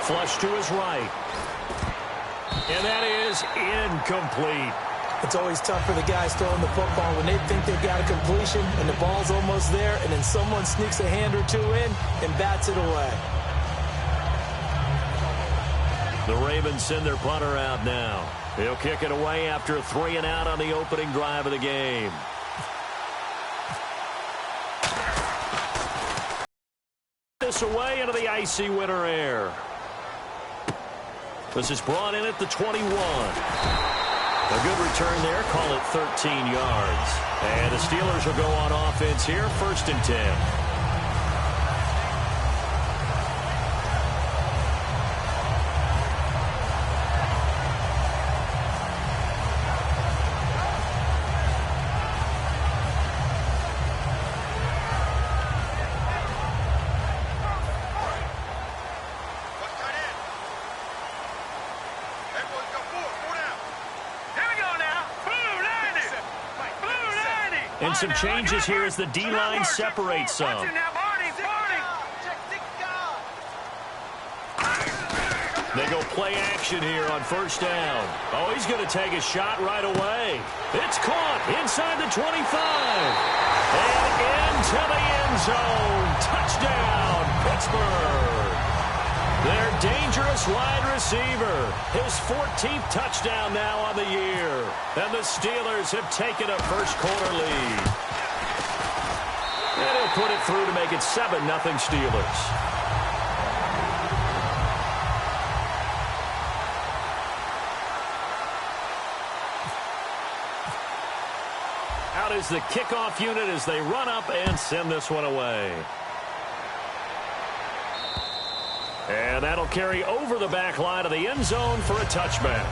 Flush to his right. And that is incomplete. It's always tough for the guys throwing the football when they think they've got a completion and the ball's almost there, and then someone sneaks a hand or two in and bats it away. The Ravens send their punter out now. He'll kick it away after a 3 and out on the opening drive of the game. This away into the icy winter air. This is brought in at the 21. A good return there. Call it 13 yards. And the Steelers will go on offense here. 1st and 10. And some changes here as the D-line separates some. They go play action here on 1st down. Oh, he's going to take a shot right away. It's caught inside the 25. And into the end zone. Touchdown, Pittsburgh. Their dangerous wide receiver. His 14th touchdown now on the year. And the Steelers have taken a first-quarter lead. And he'll put it through to make it 7-0 Steelers. Out is the kickoff unit as they run up and send this one away. And that'll carry over the back line of the end zone for a touchback.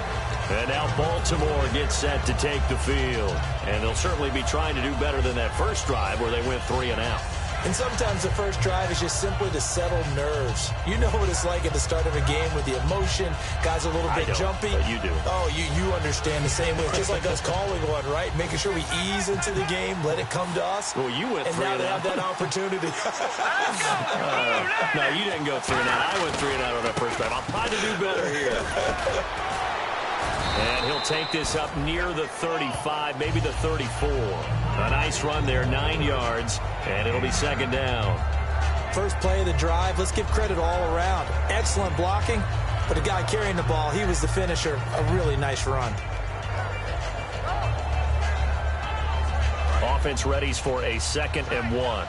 And now Baltimore gets set to take the field. And they'll certainly be trying to do better than that first drive where they went 3 and out. And sometimes the first drive is just simply to settle nerves. You know what it's like at the start of a game with the emotion. Guys are a little bit jumpy. But you do. Oh, you understand the same way. Just like us calling one, right? Making sure we ease into the game, let it come to us. Well, you went 3 and out. And now they have that opportunity. No, you didn't go 3 and out. I went 3 and out on that first drive. I'll try to do better here. And he'll take this up near the 35, maybe the 34. A nice run there, 9 yards, and it'll be 2nd down. First play of the drive, let's give credit all around. Excellent blocking, but the guy carrying the ball, he was the finisher. A really nice run. Offense readies for a 2nd and 1.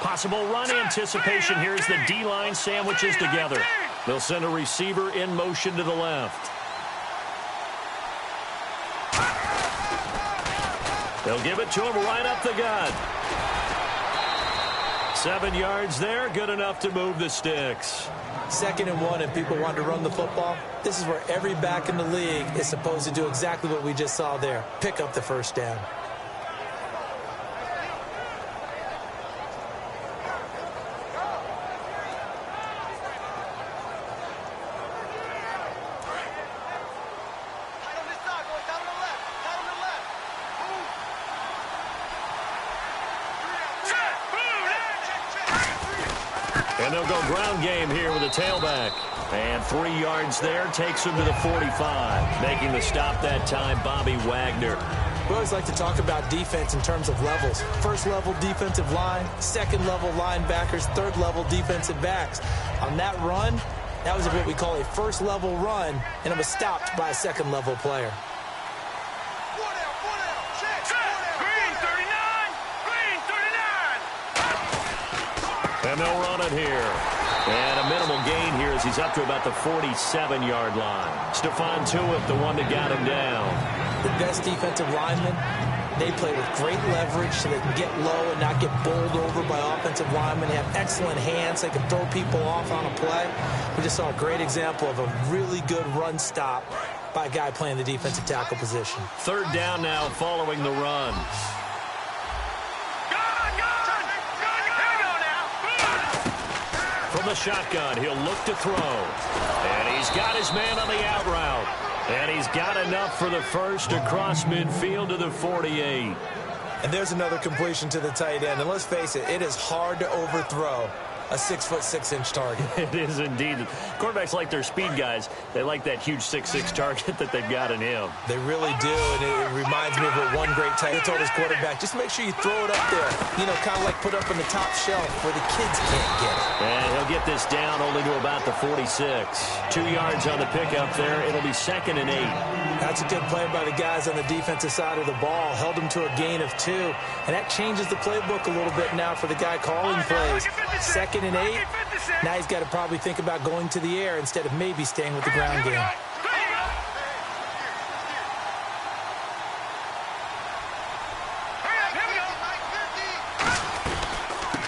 Possible run anticipation. Here's the D-line sandwiches together. They'll send a receiver in motion to the left. They'll give it to him right up the gut. 7 yards there, good enough to move the sticks. 2nd and 1, and people want to run the football. This is where every back in the league is supposed to do exactly what we just saw there. Pick up the 1st down. And they'll go ground game here with a tailback. And 3 yards there takes him to the 45. Making the stop that time, Bobby Wagner. We always like to talk about defense in terms of levels. 1st level defensive line, 2nd level linebackers, 3rd level defensive backs. On that run, that was what we call a 1st level run, and it was stopped by a 2nd level player. And they'll run it here. And a minimal gain here as he's up to about the 47-yard line. Stephon Tuitt, the one that got him down. The best defensive linemen, they play with great leverage so they can get low and not get bowled over by offensive linemen. They have excellent hands. They can throw people off on a play. We just saw a great example of a really good run stop by a guy playing the defensive tackle position. 3rd down now following the run. From the shotgun, he'll look to throw. And he's got his man on the out route. And he's got enough for the first across midfield to the 48. And there's another completion to the tight end. And let's face it, it is hard to overthrow a 6'6" target. It is indeed. Quarterbacks like their speed guys. They like that huge 6'6" target that they've got in him. They really do, and it reminds me of what one great tight end told his quarterback, just make sure you throw it up there. You know, kind of like put up on the top shelf where the kids can't get it. And he'll get this down only to about the 46. 2 yards on the pickup there. It'll be 2nd and 8. That's a good play by the guys on the defensive side of the ball. Held them to a gain of 2. And that changes the playbook a little bit now for the guy calling plays. 2nd and 8. Now he's got to probably think about going to the air instead of maybe staying with the ground game.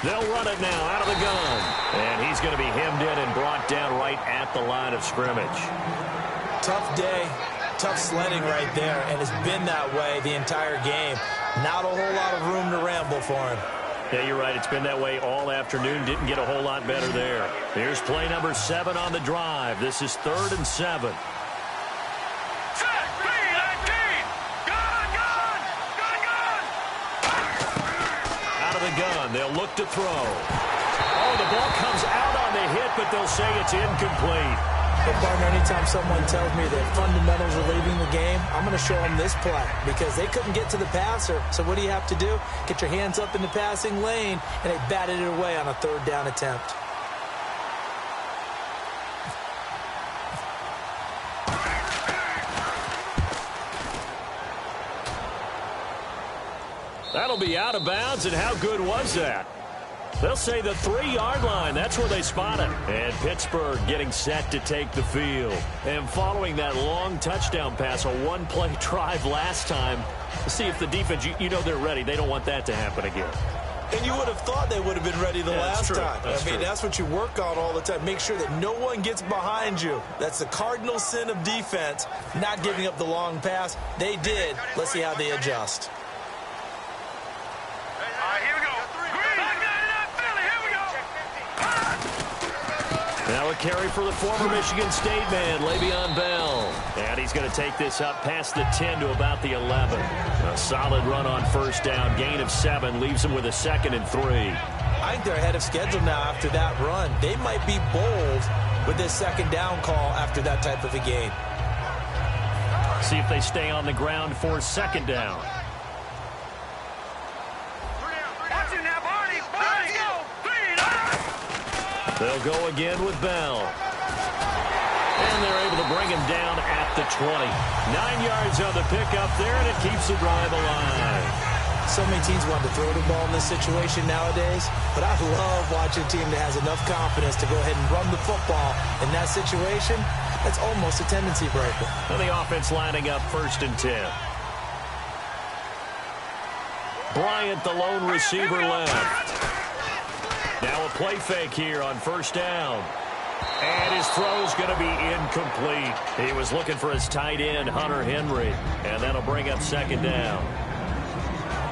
They'll run it now out of the gun. And he's going to be hemmed in and brought down right at the line of scrimmage. Tough day. Tough sledding right there, and it's been that way the entire game. Not a whole lot of room to ramble for him. Yeah, you're right. It's been that way all afternoon. Didn't get a whole lot better there. Here's play number 7 on the drive. This is 3rd and 7. Out of the gun. They'll look to throw. Oh, the ball comes out on the hit, but they'll say it's incomplete. But, partner, anytime someone tells me that fundamentals are leaving the game, I'm going to show them this play because they couldn't get to the passer. So what do you have to do? Get your hands up in the passing lane, and they batted it away on a 3rd down attempt. That'll be out of bounds, and how good was that? They'll say the 3-yard line. That's where they spot it. And Pittsburgh getting set to take the field. And following that long touchdown pass, a one-play drive last time, see if the defense, you know they're ready. They don't want that to happen again. And you would have thought they would have been ready the last time. That's what you work on all the time. Make sure that no one gets behind you. That's the cardinal sin of defense, not giving up the long pass. They did. Let's see how they adjust. Now a carry for the former Michigan State man, Le'Veon Bell. And he's going to take this up past the 10 to about the 11. A solid run on 1st down. Gain of 7 leaves him with a 2nd and 3. I think they're ahead of schedule now after that run. They might be bold with this 2nd down call after that type of a gain. See if they stay on the ground for 2nd down. They'll go again with Bell. And they're able to bring him down at the 20. 9 yards on the pickup there, and it keeps the drive alive. So many teams want to throw the ball in this situation nowadays, but I love watching a team that has enough confidence to go ahead and run the football. In that situation, that's almost a tendency breaker. And the offense lining up 1st and 10. Bryant, the lone receiver, left. Now a play fake here on 1st down. And his throw's going to be incomplete. He was looking for his tight end, Hunter Henry. And that'll bring up 2nd down.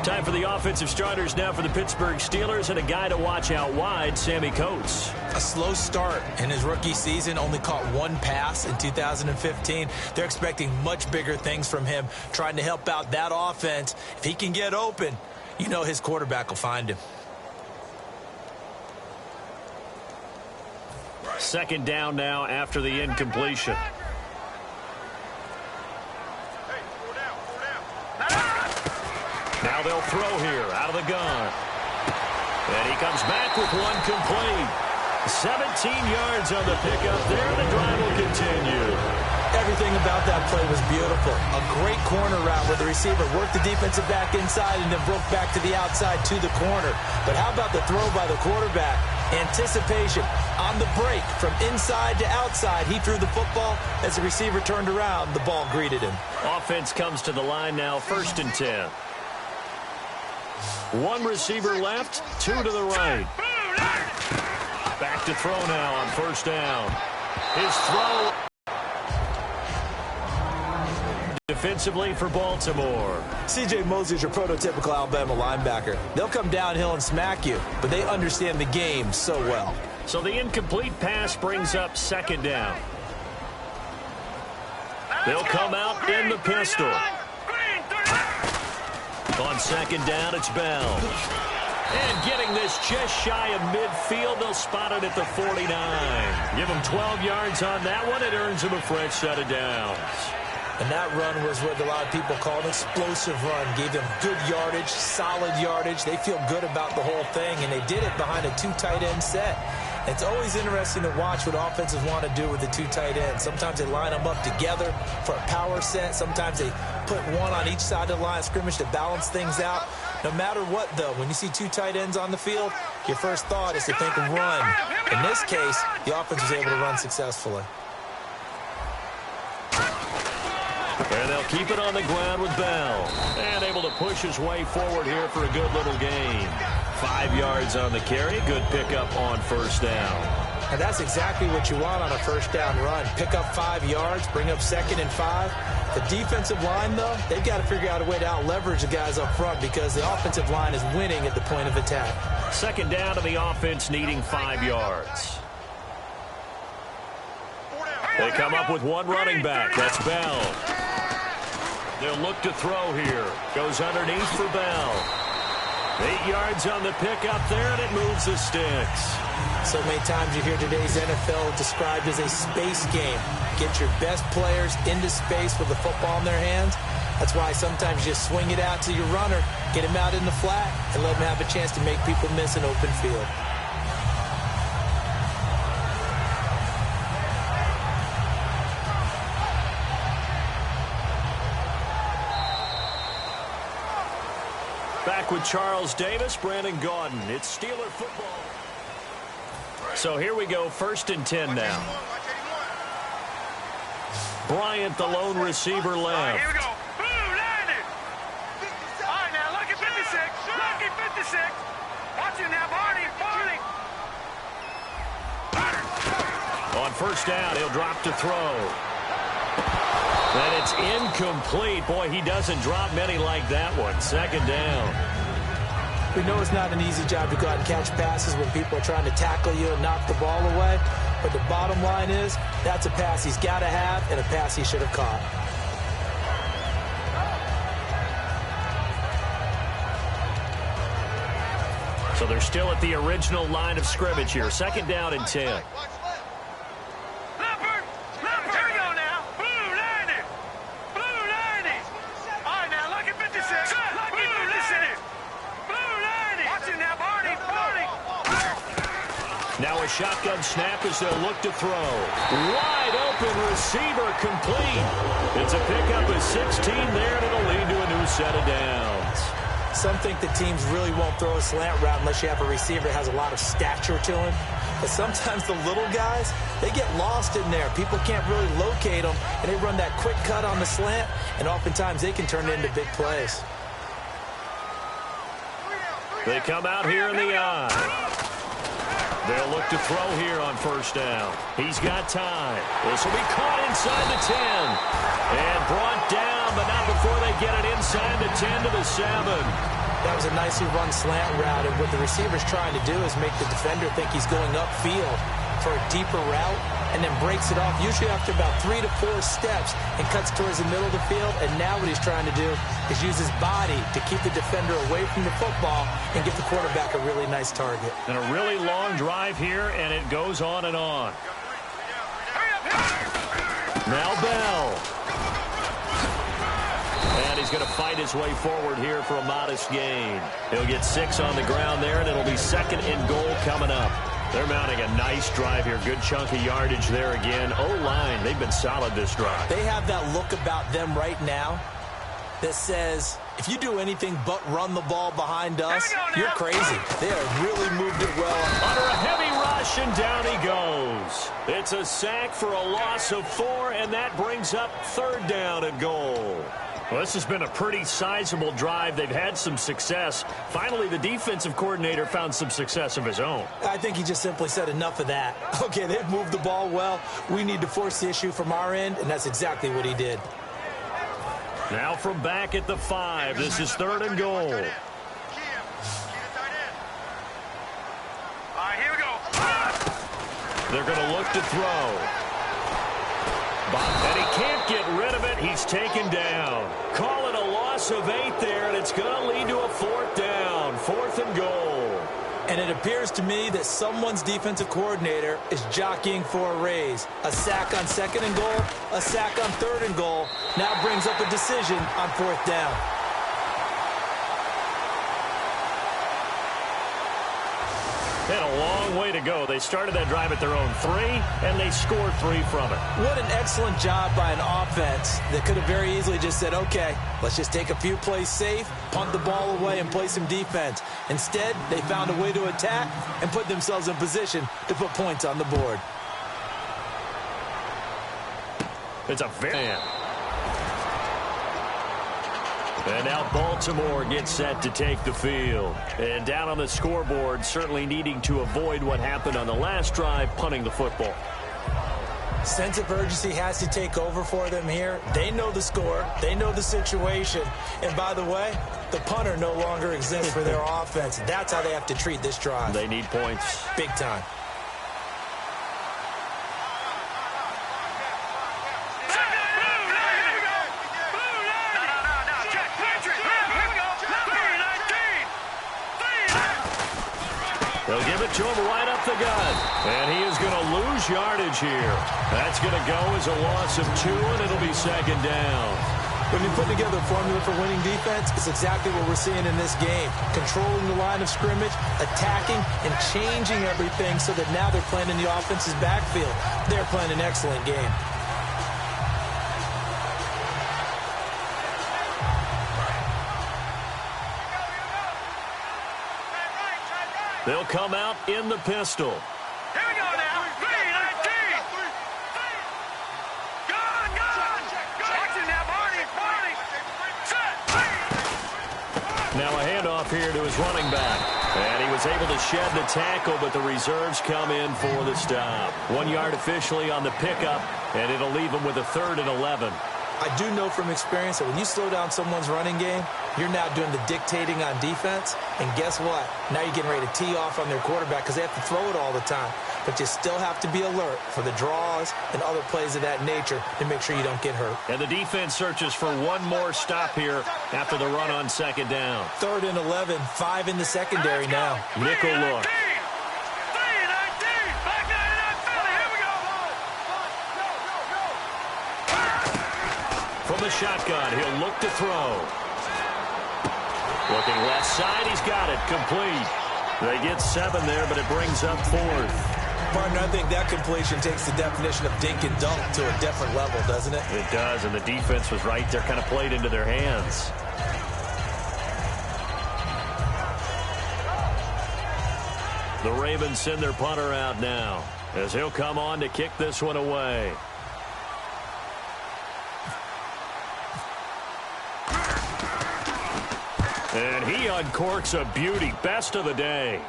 Time for the offensive starters now for the Pittsburgh Steelers, and a guy to watch out wide, Sammy Coates. A slow start in his rookie season, only caught 1 pass in 2015. They're expecting much bigger things from him, trying to help out that offense. If he can get open, you know his quarterback will find him. 2nd down now after the incompletion. Now they'll throw here out of the gun. And he comes back with 1 complete. 17 yards on the pickup there. The drive will continue. Everything about that play was beautiful. A great corner route where the receiver worked the defensive back inside and then broke back to the outside to the corner. But how about the throw by the quarterback? Anticipation on the break from inside to outside. He threw the football. As the receiver turned around, the ball greeted him. Offense comes to the line now, 1st and 10. 1 receiver left, 2 to the right. Back to throw now on 1st down. His throw defensively for Baltimore. C.J. Mosley's your prototypical Alabama linebacker. They'll come downhill and smack you, but they understand the game so well. So the incomplete pass brings up 2nd down. They'll come out in the pistol. On second down, it's Bell. And getting this just shy of midfield, they'll spot it at the 49. Give him 12 yards on that one. It earns him a fresh set of downs. And that run was what a lot of people call an explosive run. Gave them good yardage, solid yardage. They feel good about the whole thing, and they did it behind a two tight end set. It's always interesting to watch what offenses want to do with the two tight ends. Sometimes they line them up together for a power set. Sometimes they put one on each side of the line of scrimmage to balance things out. No matter what, though, when you see two tight ends on the field, your first thought is to think run. In this case, the offense was able to run successfully. And they'll keep it on the ground with Bell. And able to push his way forward here for a good little gain. 5 yards on the carry. Good pickup on first down. And that's exactly what you want on a first down run. Pick up 5 yards, bring up 2nd and 5. The defensive line, though, they've got to figure out a way to out-leverage the guys up front because the offensive line is winning at the point of attack. Second down to the offense, needing 5 yards. They come up with one running back. That's Bell. They'll look to throw here. Goes underneath for Bell. 8 yards on the pickup there, and it moves the sticks. So many times you hear today's NFL described as a space game. Get your best players into space with the football in their hands. That's why sometimes you just swing it out to your runner, get him out in the flat, and let him have a chance to make people miss an open field. Back with Charles Davis, Brandon Gaudin. It's Steeler football. So here we go, 1st and 10 now. Bryant, the lone receiver, left. All right, here we go. Boom, landed. All right, now look at 56. Look at 56. Watch him now, Barney. On first down, he'll drop to throw. And it's incomplete. Boy, he doesn't drop many like that one. Second down. We know it's not an easy job to go out and catch passes when people are trying to tackle you and knock the ball away. But the bottom line is, that's a pass he's got to have and a pass he should have caught. So they're still at the original line of scrimmage here. Second down and 10. Now a shotgun snap as they'll look to throw. Wide open receiver complete. It's a pickup of 16 there, and it'll lead to a new set of downs. Some think the teams really won't throw a slant route unless you have a receiver that has a lot of stature to him. But sometimes the little guys, they get lost in there. People can't really locate them, and they run that quick cut on the slant, and oftentimes they can turn it into big plays. They come out here in the eye. They'll look to throw here on first down. He's got time. This will be caught inside the 10. And brought down, but not before they get it inside the 10 to the 7. That was a nicely run slant route, and what the receiver's trying to do is make the defender think he's going upfield for a deeper route, and then breaks it off, usually after about 3 to 4 steps, and cuts towards the middle of the field. And now what he's trying to do is use his body to keep the defender away from the football and give the quarterback a really nice target. And a really long drive here, and it goes on and on. Now Bell. And he's going to fight his way forward here for a modest gain. He'll get 6 on the ground there, and it'll be 2nd and goal coming up. They're mounting a nice drive here. Good chunk of yardage there again. O-line, they've been solid this drive. They have that look about them right now that says, if you do anything but run the ball behind us, you're crazy. They have really moved it well. Under a heavy rush, and down he goes. It's a sack for a loss of 4, and that brings up 3rd down and goal. Well, this has been a pretty sizable drive. They've had some success. Finally, the defensive coordinator found some success of his own. I think he just simply said enough of that. Okay, they've moved the ball well. We need to force the issue from our end, and that's exactly what he did. Now from back at the 5, this is 3rd and goal. All right, here we go. They're going to look to throw. And he can't get rid of it. He's taken down. Call it a loss loss of 8 there, and it's going to lead to a 4th down, 4th and goal. And it appears to me that someone's defensive coordinator is jockeying for a raise. A sack on 2nd and goal, a sack on 3rd and goal, now brings up a decision on 4th down. They had a long way to go. They started that drive at their own 3, and they scored 3 from it. What an excellent job by an offense that could have very easily just said, okay, let's just take a few plays safe, punt the ball away, and play some defense. Instead, they found a way to attack and put themselves in position to put points on the board. It's a very... And now Baltimore gets set to take the field. And down on the scoreboard, certainly needing to avoid what happened on the last drive, punting the football. Sense of urgency has to take over for them here. They know the score. They know the situation. And by the way, the punter no longer exists for their offense. That's how they have to treat this drive. They need points. Big time. They'll give it to him right up the gut. And he is going to lose yardage here. That's going to go as a loss of 2, and it'll be 2nd down. When you put together a formula for winning defense, it's exactly what we're seeing in this game. Controlling the line of scrimmage, attacking, and changing everything so that now they're playing in the offense's backfield. They're playing an excellent game. They'll come out in the pistol. Here we go now. 3-19. Gone. Watch it now, Barney. Set. Now a handoff here to his running back. And he was able to shed the tackle, but the reserves come in for the stop. 1 yard officially on the pickup, and it'll leave him with a 3rd and 11. I do know from experience that when you slow down someone's running game, you're now doing the dictating on defense. And guess what? Now you're getting ready to tee off on their quarterback because they have to throw it all the time. But you still have to be alert for the draws and other plays of that nature to make sure you don't get hurt. And the defense searches for one more stop here after the run on 2nd down. 3rd and 11, 5 in the secondary now. Nickel look. 3-19. Back 99 Philly. Here we go. From the shotgun, he'll look to throw. Looking left side, he's got it. Complete. They get 7 there, but it brings up 4th. Partner, I think that completion takes the definition of dink and dunk to a different level, doesn't it? It does, and the defense was right there, kind of played into their hands. The Ravens send their punter out now as he'll come on to kick this one away. And he uncorks a beauty. Best of the day.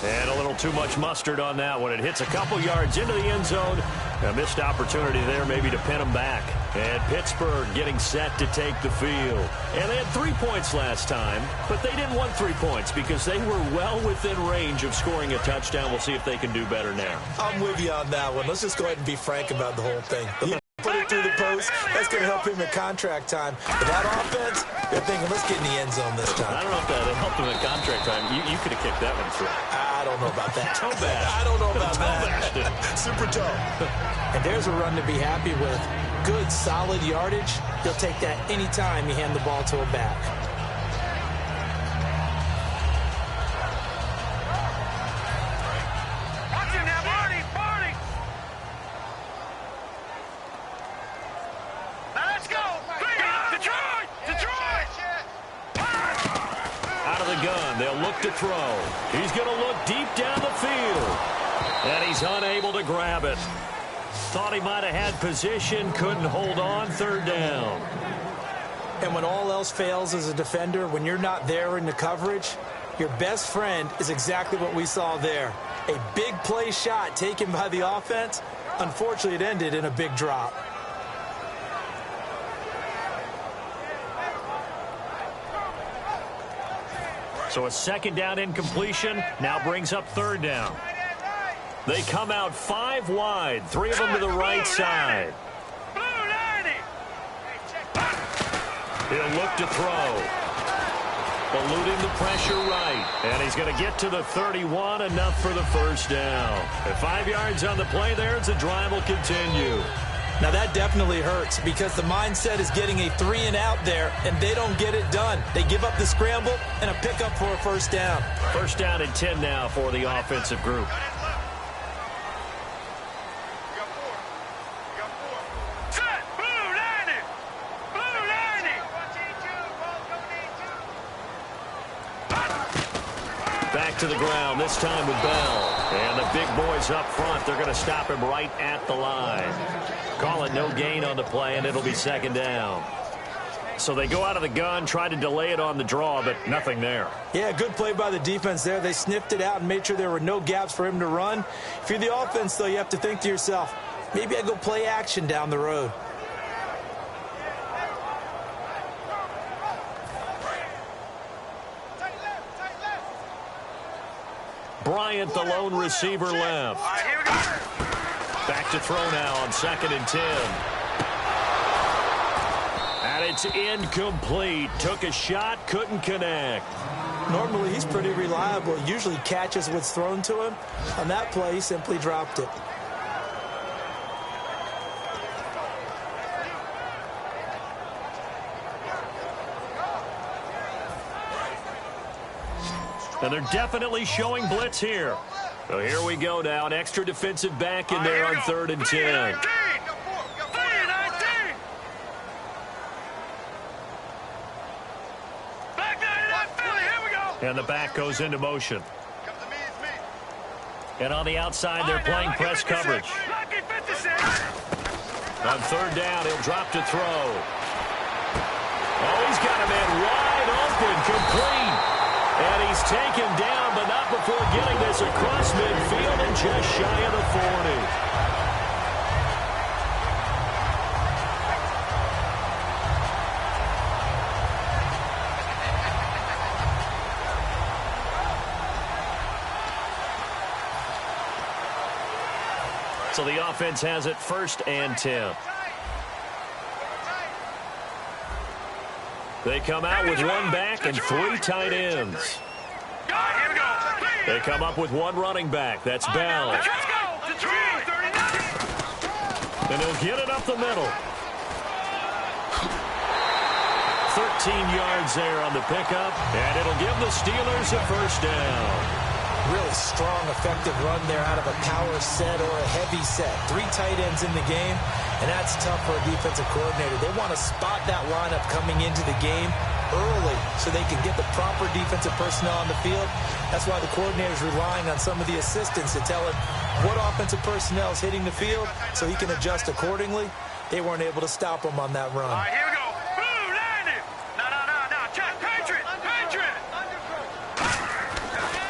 And a little too much mustard on that one. It hits a couple yards into the end zone. A missed opportunity there maybe to pin them back. And Pittsburgh getting set to take the field. And they had 3 points last time, but they didn't want 3 points because they were well within range of scoring a touchdown. We'll see if they can do better now. I'm with you on that one. Let's just go ahead and be frank about the whole thing. Put it through the post. That's going to help him in contract time. But that offense, they're thinking, let's get in the end zone this time. I don't know if that helped him in contract time. You could have kicked that one through. I don't know about that. Toe bash. I don't know about Toe bashed it. that. Super toe. And there's a run to be happy with. Good, solid yardage. He'll take that anytime you hand the ball to a back. Watch it now, Barney. Now let's go. Detroit. Out of the gun, they'll look to throw. He's going to look deep down the field. And he's unable to grab it. Thought he might have had position, couldn't hold on. 3rd down. And when all else fails as a defender, when you're not there in the coverage, your best friend is exactly what we saw there. A big play shot taken by the offense. Unfortunately, it ended in a big drop. So a 2nd down incompletion now brings up 3rd down. They come out 5 wide, 3 of them to the right side. Blue 90. He'll look to throw. Eluding the pressure right. And he's going to get to the 31, enough for the first down. At 5 yards on the play there, the drive will continue. Now that definitely hurts because the mindset is getting a 3-and-out there, and they don't get it done. They give up the scramble and a pickup for a first down. First down and 10 now for the offensive group. Back to the ground, this time with Bell. And the big boys up front, they're going to stop him right at the line. Call it no gain on the play, and it'll be second down. So they go out of the gun, try to delay it on the draw, but nothing there. Yeah, good play by the defense there. They sniffed it out and made sure there were no gaps for him to run. If you're the offense, though, you have to think to yourself, maybe I go play action down the road. Bryant, the lone receiver, left. All right, here we go. Back to throw now on 2nd and 10. And it's incomplete. Took a shot, couldn't connect. Normally, he's pretty reliable. Usually catches what's thrown to him. On that play, he simply dropped it. And they're definitely showing blitz here. So here we go now. An extra defensive back in there on 3rd and 10. And the back goes into motion. And on the outside, they're playing press coverage. On 3rd down, he'll drop to throw. Oh, he's got a man wide open, complete. And he's taken down, but not before getting this across midfield and just shy of the 40. So the offense has it 1st and 10. They come out with one back and 3 tight ends. They come up with one running back. That's Bell. And he'll get it up the middle. 13 yards there on the pickup, and it'll give the Steelers a first down. Really strong, effective run there out of a power set or a heavy set. 3 tight ends in the game, and that's tough for a defensive coordinator. They want to spot that lineup coming into the game early so they can get the proper defensive personnel on the field. That's why the coordinator is relying on some of the assistants to tell him what offensive personnel is hitting the field so he can adjust accordingly. They weren't able to stop him on that run. All right, here we go. Blue, landed. No. Check. Patriot.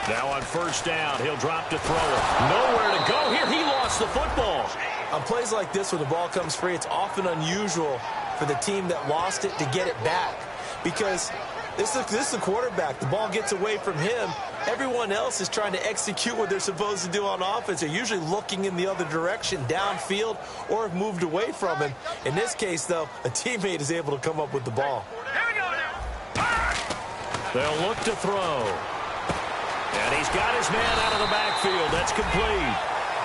Now on 1st down, he'll drop to throw it. Nowhere to go here. He lost the football. On plays like this, when the ball comes free, it's often unusual for the team that lost it to get it back. Because this is the quarterback. The ball gets away from him. Everyone else is trying to execute what they're supposed to do on offense. They're usually looking in the other direction, downfield, or have moved away from him. In this case, though, a teammate is able to come up with the ball. Here we go now. They'll look to throw. And he's got his man out of the backfield. That's complete.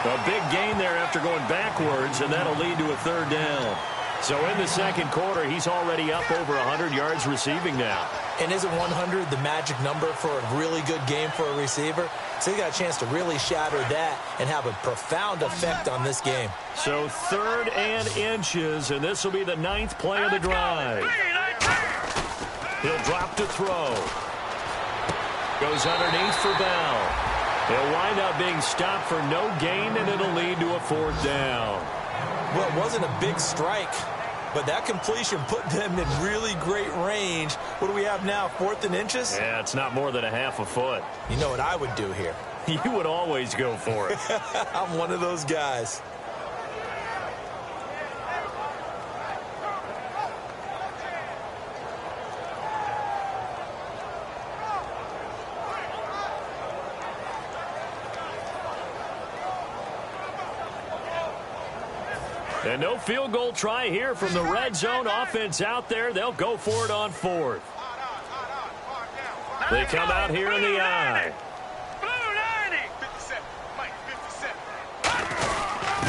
A big gain there after going backwards, and that'll lead to a 3rd down. So in the 2nd quarter, he's already up over 100 yards receiving now. And isn't 100 the magic number for a really good game for a receiver? So he got a chance to really shatter that and have a profound effect on this game. So 3rd and inches, and this will be the 9th play of the drive. He'll drop to throw. Goes underneath for Bell. He'll wind up being stopped for no gain, and it'll lead to a 4th down. Well, it wasn't a big strike, but that completion put them in really great range. What do we have now, 4th and inches? Yeah, it's not more than a half a foot. You know what I would do here? You would always go for it. I'm one of those guys. And no field goal try here from the red zone. Offense out there. They'll go for it on fourth. They come out here in the eye.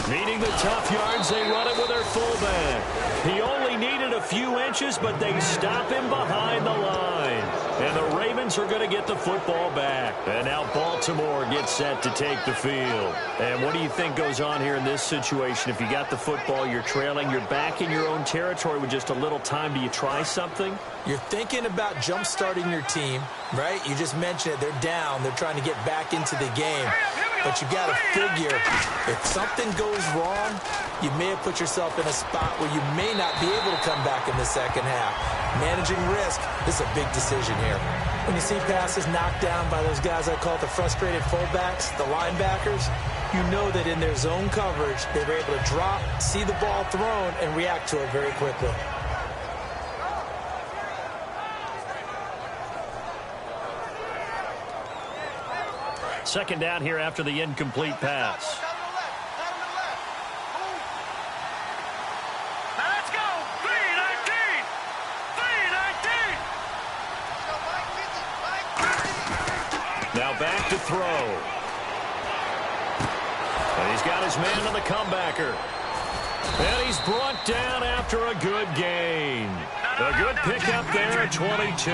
Needing the tough yards, they run it with their fullback. He only needed a few inches, but they stop him behind the line. And the Ravens are going to get the football back. And now Baltimore gets set to take the field. And what do you think goes on here in this situation? If you got the football, you're trailing, you're back in your own territory with just a little time. Do you try something? You're thinking about jump-starting your team, right? You just mentioned it. They're down. They're trying to get back into the game. But you got to figure, if something goes wrong, you may have put yourself in a spot where you may not be able to come back in the second half. Managing risk, this is a big decision here. When you see passes knocked down by those guys I call the frustrated fullbacks, the linebackers, you know that in their zone coverage, they were able to drop, see the ball thrown, and react to it very quickly. Second down here after the incomplete pass. Now let's go. 3-19. 3-19. Now back to throw. And he's got his man on the comebacker. And he's brought down after a good gain. A good pickup there at 22.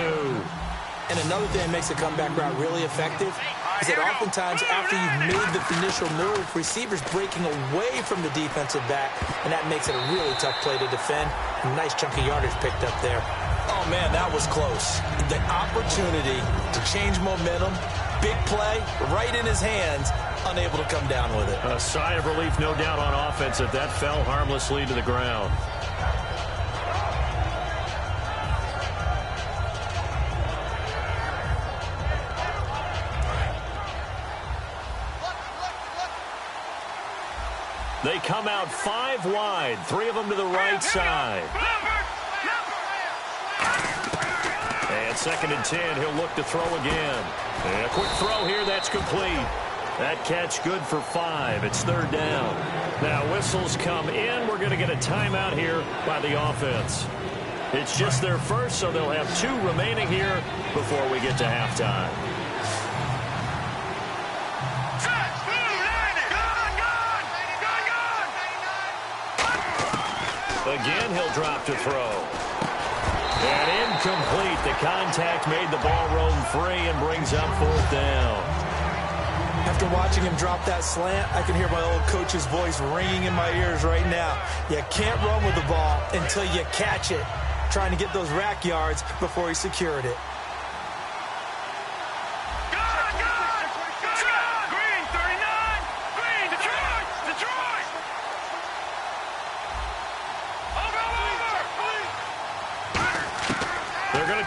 And another thing that makes a comeback route really effective is that oftentimes after you've made the initial move, receivers breaking away from the defensive back, and that makes it a really tough play to defend. A nice chunk of yardage picked up there. Oh, man, that was close. The opportunity to change momentum, big play, right in his hands, unable to come down with it. A sigh of relief, no doubt, on offense that that fell harmlessly to the ground. They come out 5 wide, 3 of them to the right side. And 2nd and 10, he'll look to throw again. And a quick throw here, that's complete. That catch good for 5. It's 3rd down. Now whistles come in. We're going to get a timeout here by the offense. It's just their first, so they'll have 2 remaining here before we get to halftime. Again, he'll drop to throw. And incomplete. The contact made the ball roam free and brings up 4th down. After watching him drop that slant, I can hear my old coach's voice ringing in my ears right now. You can't run with the ball until you catch it. Trying to get those rack yards before he secured it.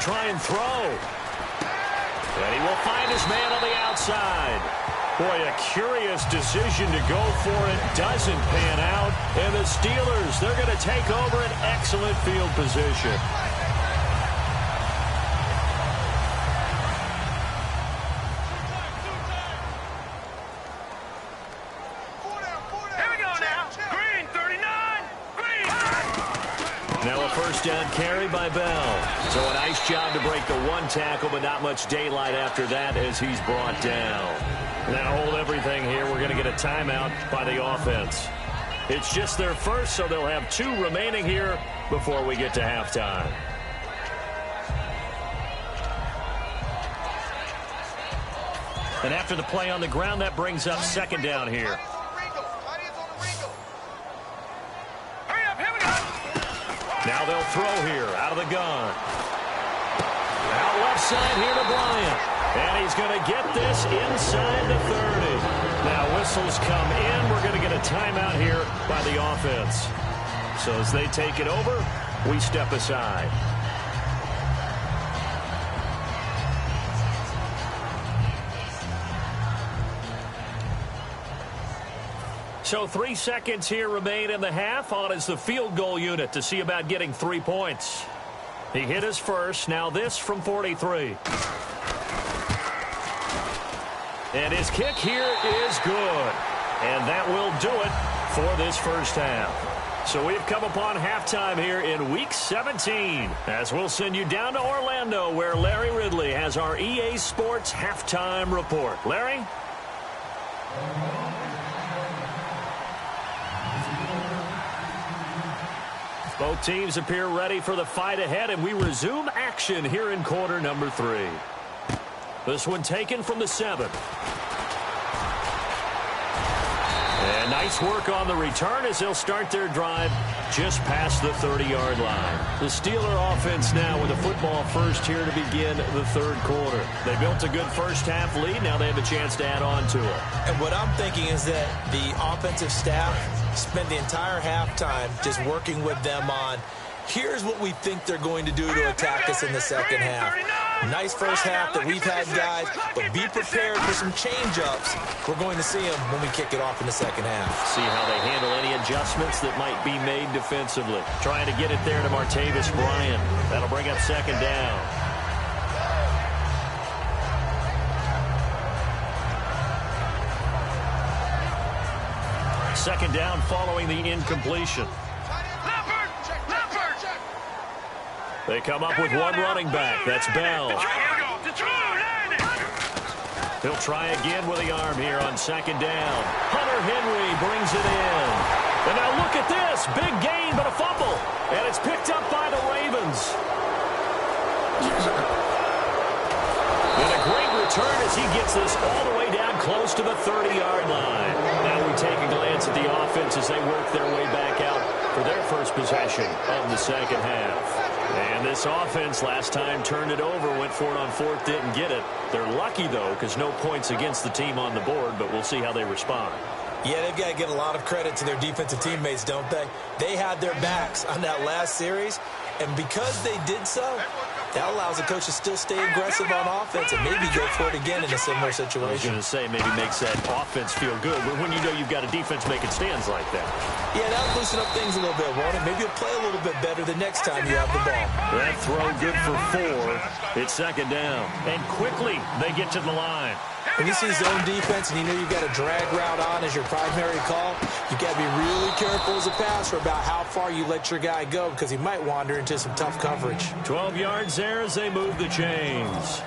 Try and throw. And he will find his man on the outside. Boy, a curious decision to go for it. Doesn't pan out. And the Steelers, they're going to take over an excellent field position. Now a first down carry by Bell. So a nice job to break the 1 tackle, but not much daylight after that as he's brought down. Now hold everything here. We're going to get a timeout by the offense. It's just their first, so they'll have 2 remaining here before we get to halftime. And after the play on the ground, that brings up 2nd down here. Now they'll throw here out of the gun. Out left side here to Bryant. And he's going to get this inside the 30. Now whistles come in. We're going to get a timeout here by the offense. So as they take it over, we step aside. So 3 seconds here remain in the half. On is the field goal unit to see about getting 3 points. He hit his first. Now this from 43. And his kick here is good. And that will do it for this first half. So we've come upon halftime here in Week 17, as we'll send you down to Orlando, where Larry Ridley has our EA Sports Halftime Report. Larry? Both teams appear ready for the fight ahead, and we resume action here in quarter number 3. This one taken from the 7. And nice work on the return as they'll start their drive just past the 30-yard line. The Steeler offense now with the football first here to begin the third quarter. They built a good first-half lead. Now they have a chance to add on to it. And what I'm thinking is that the offensive staff spent the entire halftime just working with them on, here's what we think they're going to do to attack us in the second half. Nice first half that we've had, guys, but be prepared for some change-ups. We're going to see them when we kick it off in the second half. See how they handle any adjustments that might be made defensively. Trying to get it there to Martavis Bryant. That'll bring up second down. Second down following the incompletion. They come up with one running back. That's Bell. He'll try again with the arm here on second down. Hunter Henry brings it in. And now look at this. Big gain, but a fumble. And it's picked up by the Ravens. And a great return as he gets this all the way down close to the 30-yard line. Now we take a glance at the offense as they work their way back out for their first possession of the second half. And this offense last time turned it over, went for it on fourth, didn't get it. They're lucky, though, because no points against the team on the board, but we'll see how they respond. Yeah, they've got to give a lot of credit to their defensive teammates, don't they? They had their backs on that last series, and because they did so, that allows the coach to still stay aggressive on offense and maybe go for it again in a similar situation. I was going to say maybe makes that offense feel good, but when you know you've got a defense making stands like that. Yeah, that'll loosen up things a little bit, won't it? Maybe you'll play a little bit better the next time you have the ball. That throw good for 4. It's second down. And quickly they get to the line. When you see zone defense and you know you've got a drag route on as your primary call, you've got to be really careful as a passer about how far you let your guy go because he might wander into some tough coverage. 12 yards there as they move the chains.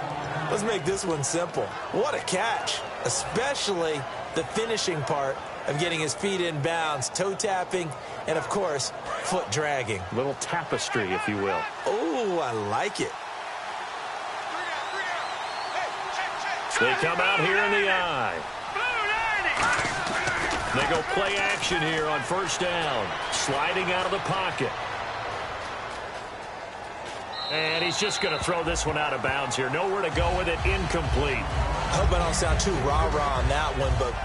Let's make this one simple. What a catch, especially the finishing part of getting his feet in bounds, toe tapping, and, of course, foot dragging. Little tapestry, if you will. Oh, I like it. They come out here in the eye. They go play action here on first down. Sliding out of the pocket. And he's just going to throw this one out of bounds here. Nowhere to go with it. Incomplete. I hope I don't sound too rah-rah on that one, but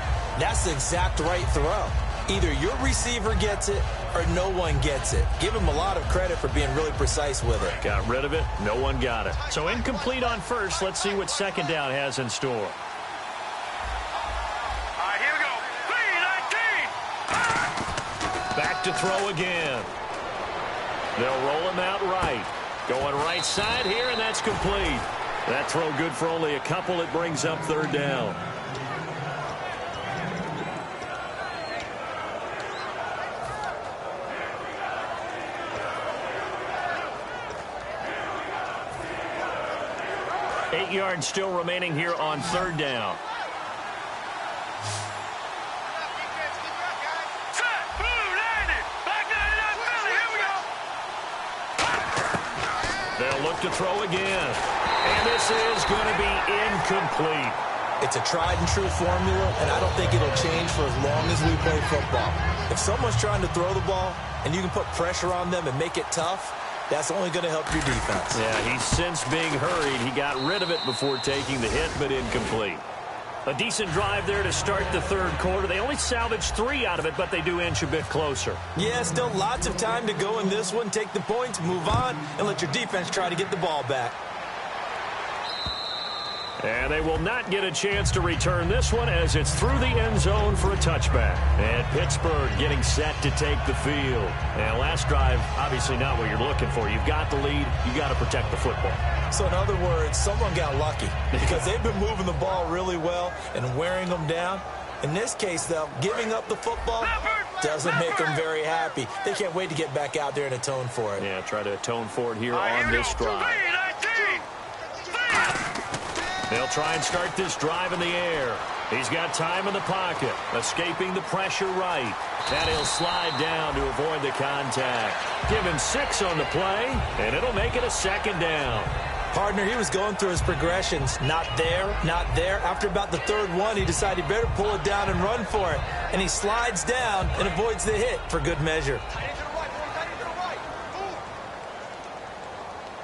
that's the exact right throw. Either your receiver gets it or no one gets it. Give him a lot of credit for being really precise with it. Got rid of it. No one got it. So incomplete on first. Let's see what second down has in store. All right, here we go. 3-19. Back to throw again. They'll roll him out right. Going right side here, and that's complete. That throw good for only a couple. It brings up third down. Eight yards still remaining here on third down. They'll look to throw again. And this is going to be incomplete. It's a tried and true formula, and I don't think it'll change for as long as we play football. If someone's trying to throw the ball and you can put pressure on them and make it tough, that's only going to help your defense. Yeah, he's since being hurried. He got rid of it before taking the hit, but incomplete. A decent drive there to start the third quarter. They only salvaged 3 out of it, but they do inch a bit closer. Yeah, still lots of time to go in this one. Take the points, move on, and let your defense try to get the ball back. And they will not get a chance to return this one as it's through the end zone for a touchback. And Pittsburgh getting set to take the field. And last drive, obviously not what you're looking for. You've got the lead. You've got to protect the football. So in other words, someone got lucky because they've been moving the ball really well and wearing them down. In this case, though, giving up the football, Doesn't make them very happy. They can't wait to get back out there and atone for it. Yeah, try to atone for it here on this drive. They'll try and start this drive in the air. He's got time in the pocket, escaping the pressure right. And he'll slide down to avoid the contact. Give him 6 on the play, and it'll make it a 2nd down. Partner, he was going through his progressions. Not there, not there. After about the 3rd one, he decided he better pull it down and run for it. And he slides down and avoids the hit for good measure.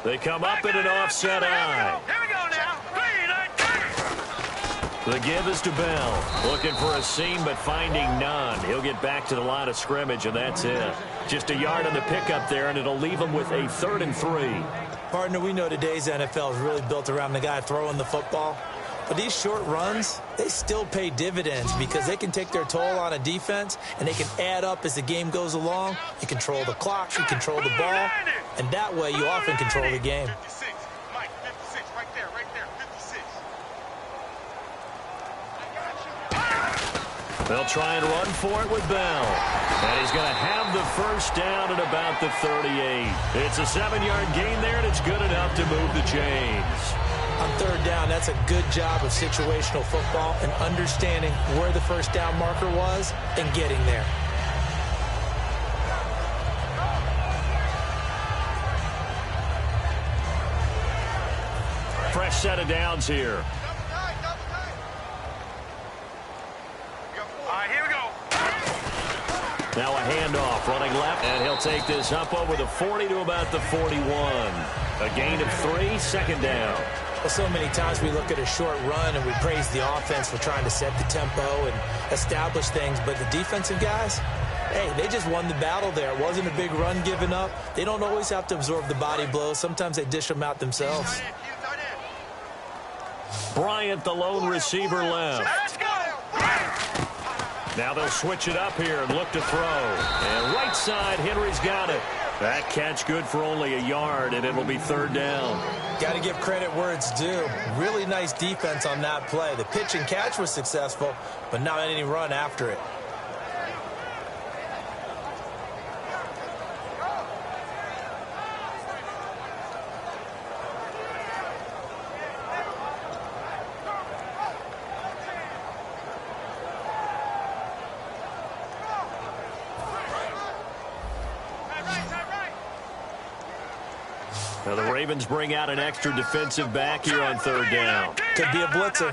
They come up in an offset eye. Here we go now. The give is to Bell. Looking for a seam, but finding none. He'll get back to the line of scrimmage, and that's it. Just a yard on the pickup there, and it'll leave him with a 3rd and 3. Partner, we know today's NFL is really built around the guy throwing the football. But these short runs, they still pay dividends because they can take their toll on a defense, and they can add up as the game goes along. You control the clock, you control the ball, and that way you often control the game. 56. Mike, 56. Right there, 56. They'll try and run for it with Bell. And he's going to have the 1st down at about the 38. It's a 7-yard gain there, and it's good enough to move the chains. On 3rd down, that's a good job of situational football and understanding where the 1st down marker was and getting there. Fresh set of downs here. All right, here we go. Now a handoff running left, and he'll take this up over the 40 to about the 41. A gain of 3, 2nd down. Well, so many times we look at a short run and we praise the offense for trying to set the tempo and establish things, but the defensive guys, hey, they just won the battle there. It wasn't a big run given up. They don't always have to absorb the body blows. Sometimes they dish them out themselves. Bryant, the lone receiver left. Let's go. Now they'll switch it up here and look to throw. And right side, Henry's got it. That catch good for only a yard, and it'll be 3rd down. Got to give credit where it's due. Really nice defense on that play. The pitch and catch was successful, but not any run after it. Now the Ravens bring out an extra defensive back here on 3rd down. Could be a blitzer.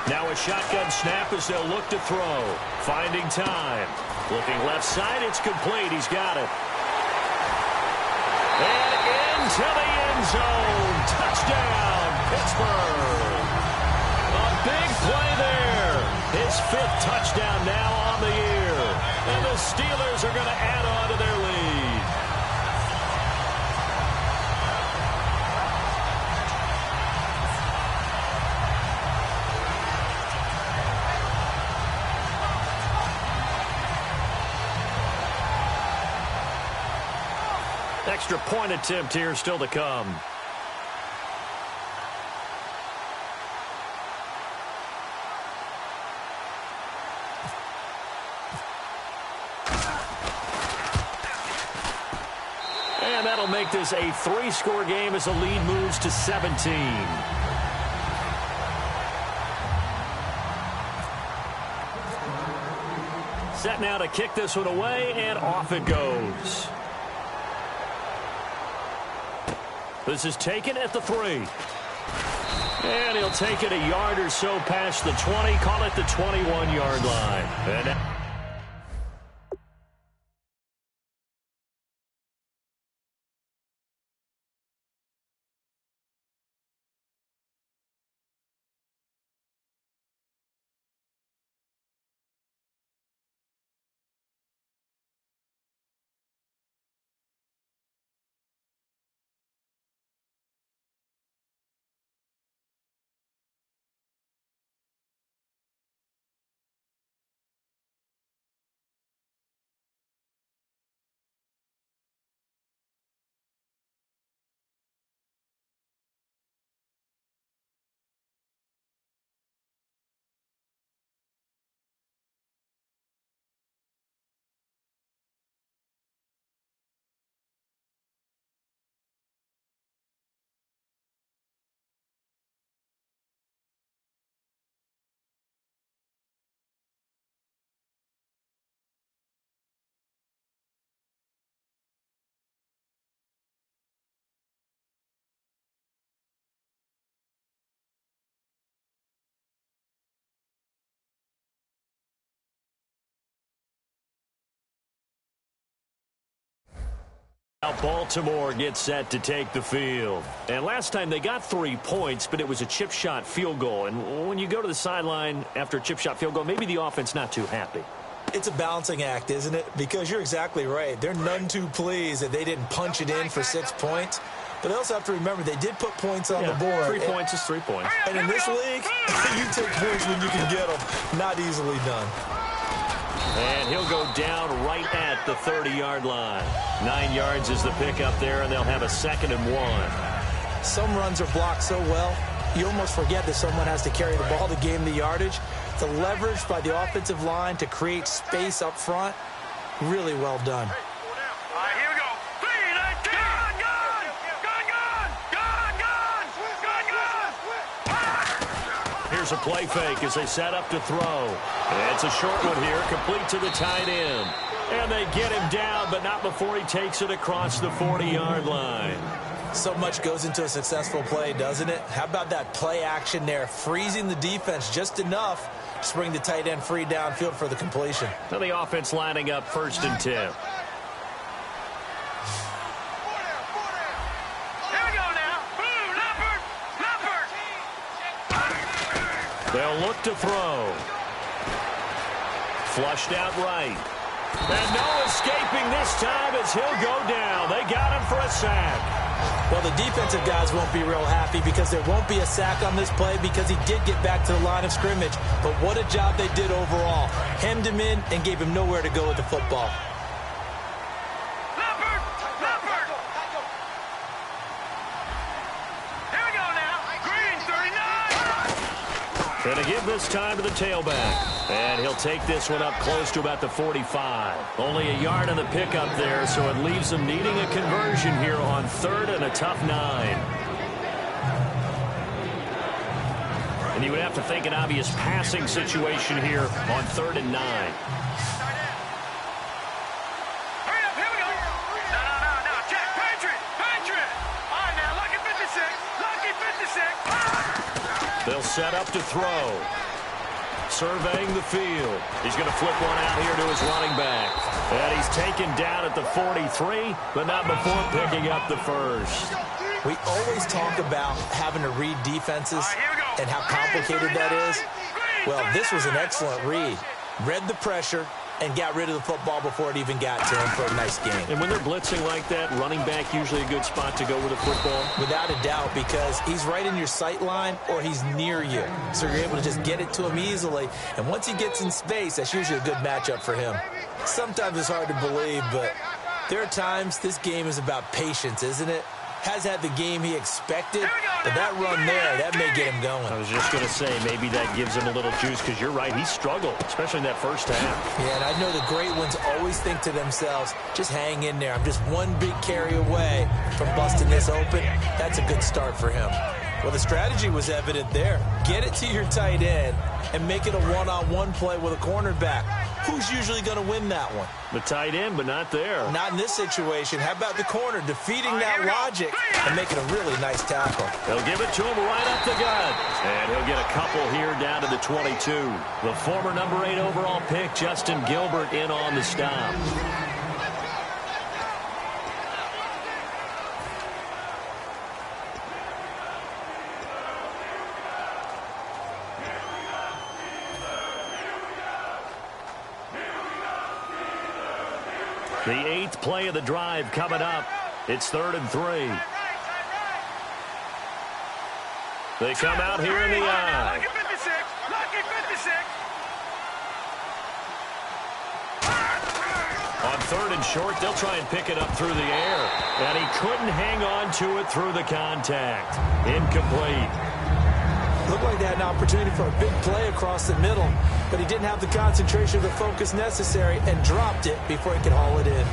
Now a shotgun snap as they'll look to throw. Finding time. Looking left side, it's complete. He's got it. And into the end zone. Touchdown, Pittsburgh. A big play there. His 5th touchdown now on the year. And the Steelers are going to add on to their lead. Extra point attempt here still to come. And that'll make this a 3-score game as the lead moves to 17. Set now to kick this one away, and off it goes. This is taken at the 3. And he'll take it a yard or so past the 20, call it the 21-yard line. And Baltimore gets set to take the field. And last time they got 3 points, but it was a chip shot field goal. And when you go to the sideline after a chip shot field goal, maybe the offense not too happy. It's a balancing act, isn't it? Because you're exactly right. They're none too pleased that they didn't punch it in for 6 points. But they also have to remember they did put points on the board. 3 points is 3 points. And in this league, you take points when you can get them. Not easily done. And he'll go down right at the 30-yard line. 9 yards is the pickup there, and they'll have a 2nd and 1. Some runs are blocked so well, you almost forget that someone has to carry the ball to gain the yardage. The leverage by the offensive line to create space up front, really well done. All right, here we go. 3, 19. Gun. Here's a play fake as they set up to throw. It's a short one here, complete to the tight end. And they get him down, but not before he takes it across the 40-yard line. So much goes into a successful play, doesn't it? How about that play action there, freezing the defense just enough to bring the tight end free downfield for the completion. Now the offense lining up 1st and 10. Here we go now. Boom, Leopard. They'll look to throw. Flushed out right. And no escaping this time as he'll go down. They got him for a sack. Well, the defensive guys won't be real happy because there won't be a sack on this play because he did get back to the line of scrimmage. But what a job they did overall. Hemmed him in and gave him nowhere to go with the football. Leopard. Here we go now. Green, 39. Going to give this time to the tailback. And he'll take this one up close to about the 45. Only a yard on the pickup there, so it leaves them needing a conversion here on 3rd and a tough 9. And you would have to think an obvious passing situation here on 3rd and 9. Hurry up, here we go. No. Check, Patriot. All right, now, lucky 56. They'll set up to throw. Surveying the field. He's going to flip one out here to his running back. And he's taken down at the 43, but not before picking up the 1st. We always talk about having to read defenses and how complicated that is. Well, this was an excellent read. Read the pressure and got rid of the football before it even got to him for a nice game. And when they're blitzing like that, running back usually a good spot to go with the football? Without a doubt, because he's right in your sight line or he's near you. So you're able to just get it to him easily. And once he gets in space, that's usually a good matchup for him. Sometimes it's hard to believe, but there are times this game is about patience, isn't it? Has had the game he expected, but that run there, that may get him going. I was just going to say, maybe that gives him a little juice, because you're right, he struggled, especially in that first half. Yeah, and I know the great ones always think to themselves, just hang in there. I'm just one big carry away from busting this open. That's a good start for him. Well, the strategy was evident there. Get it to your tight end and make it a one-on-one play with a cornerback. Who's usually going to win that one? The tight end, but not there. Not in this situation. How about the corner defeating that logic and making a really nice tackle? They'll give it to him right up the gut. And he'll get a couple here down to the 22. The former number 8 overall pick, Justin Gilbert, in on the stop. The 8th play of the drive coming up. It's 3rd and 3. They come out here in the eye. Lucky 56. On 3rd and short, they'll try and pick it up through the air. And he couldn't hang on to it through the contact. Incomplete. Looked like they had an opportunity for a big play across the middle, but he didn't have the concentration or the focus necessary and dropped it before he could haul it in.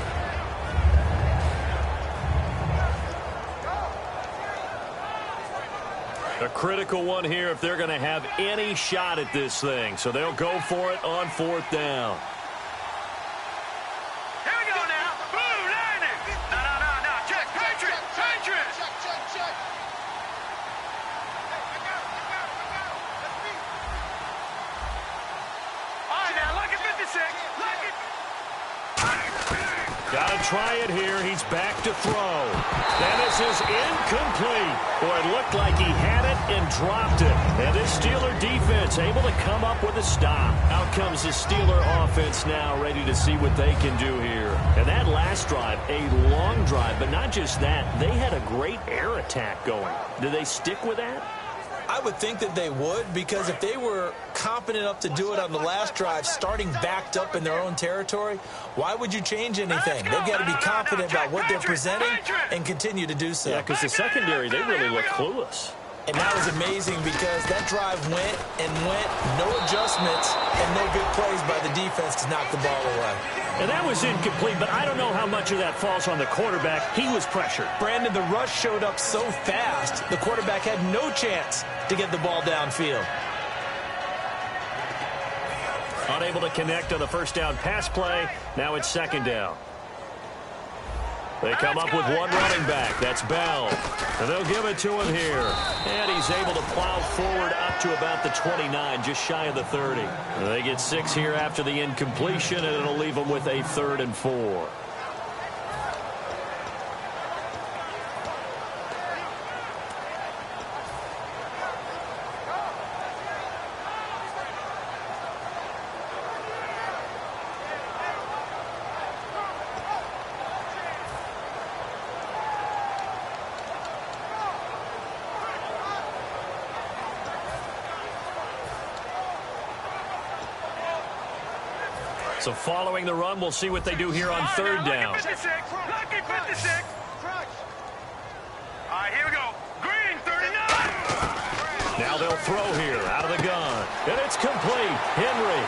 A critical one here if they're going to have any shot at this thing. So they'll go for it on 4th down. Here we go now. Boom, landing. No. Check, Patriot. All right, now, lucky 56. Got to try it here. He's back to throw. And this is incomplete. Boy, it looked like he had it and dropped it. And this Steeler defense able to come up with a stop. Out comes the Steeler offense now, ready to see what they can do here. And that last drive, a long drive, but not just that. They had a great air attack going. Do they stick with that? I would think that they would, because if they were confident enough to do it on the last drive, starting backed up in their own territory, why would you change anything? They've got to be confident about what they're presenting and continue to do so. Yeah, because the secondary, they really look clueless. And that was amazing because that drive went and went, no adjustments, and no big plays by the defense to knock the ball away. And that was incomplete, but I don't know how much of that falls on the quarterback. He was pressured. Brandon, the rush showed up so fast, the quarterback had no chance to get the ball downfield. Unable to connect on the first down pass play. Now it's second down. They come up with one running back. That's Bell. And they'll give it to him here. And he's able to plow forward up to about the 29, just shy of the 30. They get 6 here after the incompletion, and it'll leave them with a 3rd and 4. So following the run, we'll see what they do here on 3rd down. Lucky 56. Lucky 56. All right, here we go. Green, 39. Now they'll throw here out of the gun. And it's complete. Henry.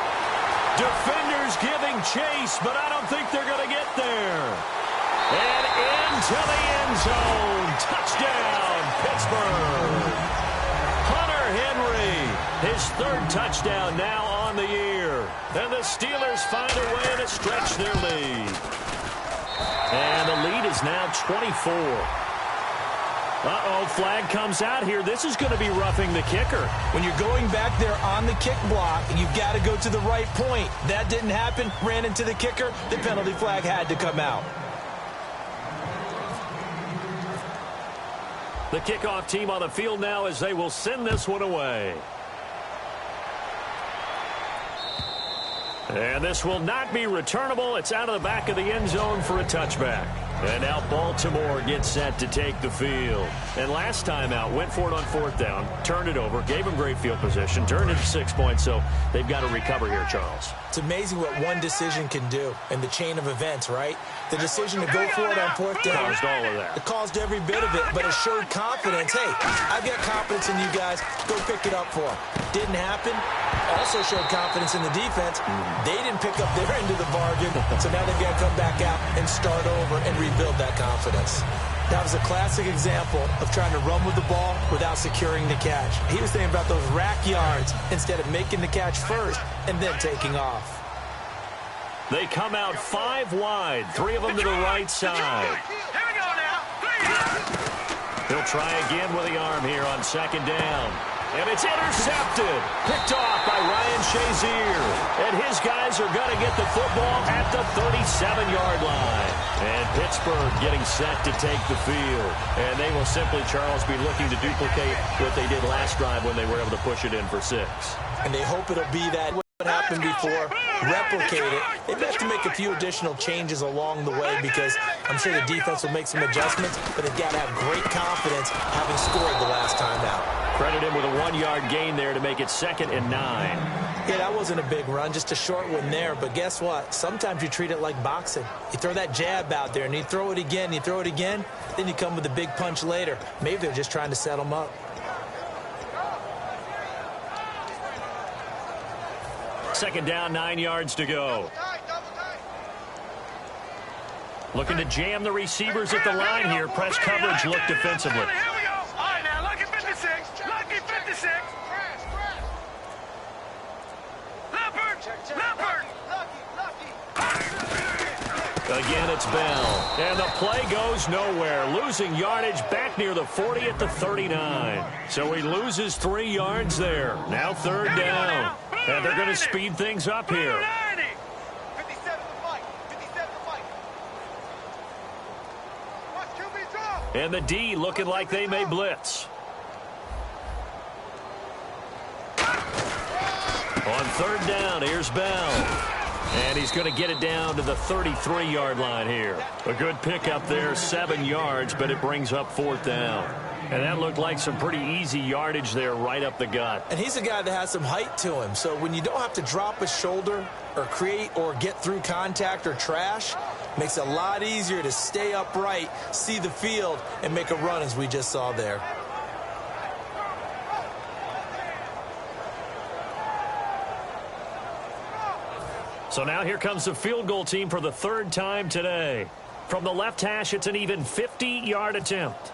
Defenders giving chase, but I don't think they're going to get there. And into the end zone. Touchdown, Pittsburgh. Hunter Henry, his 3rd touchdown now on the year. And the Steelers find a way to stretch their lead. And the lead is now 24. Uh-oh, flag comes out here. This is going to be roughing the kicker. When you're going back there on the kick block, you've got to go to the right point. That didn't happen. Ran into the kicker. The penalty flag had to come out. The kickoff team on the field now as they will send this one away. And this will not be returnable. It's out of the back of the end zone for a touchback. And now Baltimore gets set to take the field. And last time out, went for it on 4th down, turned it over, gave them great field position, turned it to 6 points, so they've got to recover here, Charles. It's amazing what one decision can do in the chain of events, right? The decision to go for it on 4th down. Caused all of that. It caused every bit of it, but it showed confidence. Hey, I've got confidence in you guys. Go pick it up for them. Didn't happen. Also showed confidence in the defense. They didn't pick up their end of the bargain, so now they've got to come back out and start over and rebuild that confidence. That was a classic example of trying to run with the ball without securing the catch. He was thinking about those rack yards instead of making the catch first and then taking off. They come out 5 wide, 3 of them to the right side. Here we go now. He'll try again with the arm here on 2nd down. And it's intercepted. Picked off by Ryan Shazier. And his guys are going to get the football at the 37-yard line. And Pittsburgh getting set to take the field. And they will simply, Charles, be looking to duplicate what they did last drive when they were able to push it in for 6. And they hope it'll be that what happened before, replicate it. They've got to make a few additional changes along the way because I'm sure the defense will make some adjustments, but they've got to have great confidence having scored the last time out. Credit him with a 1-yard gain there to make it 2nd and 9. Yeah, that wasn't a big run, just a short one there. But guess what? Sometimes you treat it like boxing. You throw that jab out there, and you throw it again, you throw it again, then you come with a big punch later. Maybe they're just trying to set them up. Second down, 9 yards to go. Looking to jam the receivers at the line here. Press coverage look defensively. Here we go. All right, now, lucky 56. Lucky 56. Leopard. Again, it's Bell. And the play goes nowhere. Losing yardage back near the 40 at the 39. So he loses 3 yards there. Now 3rd down. And they're going to speed things up here. And the D looking like they may blitz. On third down, here's Bell. And he's going to get it down to the 33-yard line here. A good pickup there, 7 yards, but it brings up fourth down. And that looked like some pretty easy yardage there right up the gut. And he's a guy that has some height to him. So when you don't have to drop a shoulder or create or get through contact or trash, makes it a lot easier to stay upright, see the field, and make a run as we just saw there. So now here comes the field goal team for the third time today. From the left hash, it's an even 50-yard attempt.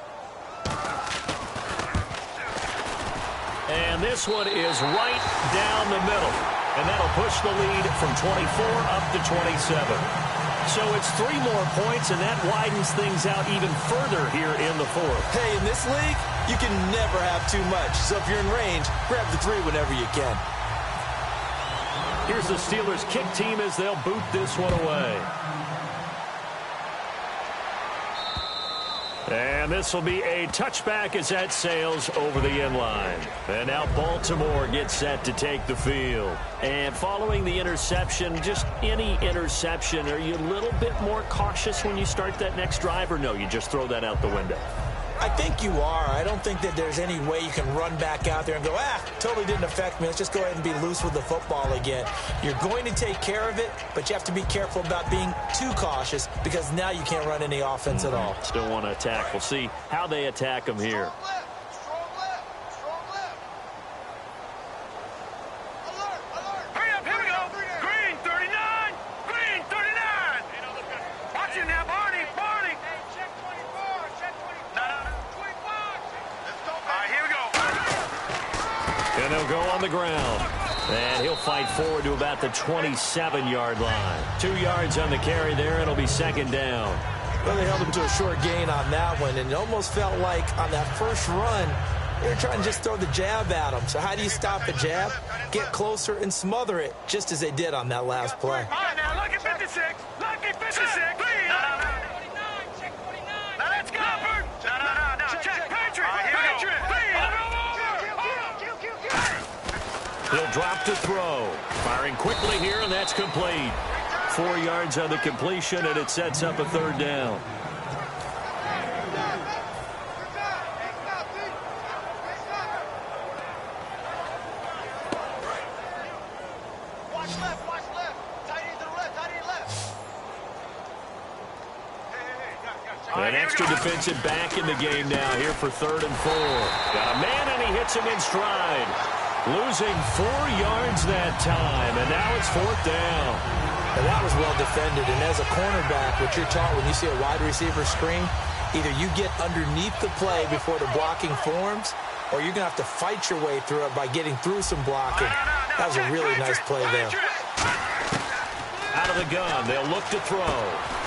And this one is right down the middle. And that'll push the lead from 24 up to 27. So it's 3 more points, and that widens things out even further here in the fourth. Hey, in this league, you can never have too much. So if you're in range, grab the 3 whenever you can. Here's the Steelers kick team as they'll boot this one away. And this will be a touchback as that sails over the end line. And now Baltimore gets set to take the field. And following the interception, just any interception, are you a little bit more cautious when you start that next drive, or no, you just throw that out the window? I think you are. I don't think that there's any way you can run back out there and go, totally didn't affect me. Let's just go ahead and be loose with the football again. You're going to take care of it, but you have to be careful about being too cautious because now you can't run any offense at all. Still want to attack. We'll see how they attack them here. And they'll go on the ground. And he'll fight forward to about the 27-yard line. 2 yards on the carry there. It'll be second down. Well, they held him to a short gain on that one, and it almost felt like on that first run, they were trying to just throw the jab at him. So how do you stop the jab? Get closer and smother it, just as they did on that last play. All right, now, lucky 56. Lucky 56. Check 49. Now, let's go. No. Check Patriot. He'll drop to throw. Firing quickly here, and that's complete. 4 yards on the completion, and it sets up a third down. Watch left. Tight end to the left. An extra defensive back in the game now here for 3rd and 4. Got a man, and he hits him in stride. Losing 4 yards that time, and now it's 4th down. And that was well defended, and as a cornerback, what you're taught when you see a wide receiver screen, either you get underneath the play before the blocking forms, or you're going to have to fight your way through it by getting through some blocking. That was a really nice play there. Out of the gun, they'll look to throw.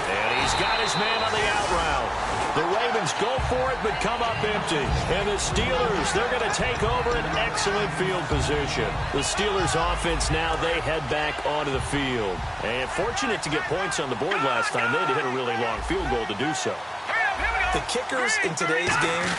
And he's got his man on the out route. The Ravens go for it, but come up empty. And the Steelers, they're going to take over an excellent field position. The Steelers offense now, they head back onto the field. And fortunate to get points on the board last time. They had to hit a really long field goal to do so. The kickers in today's game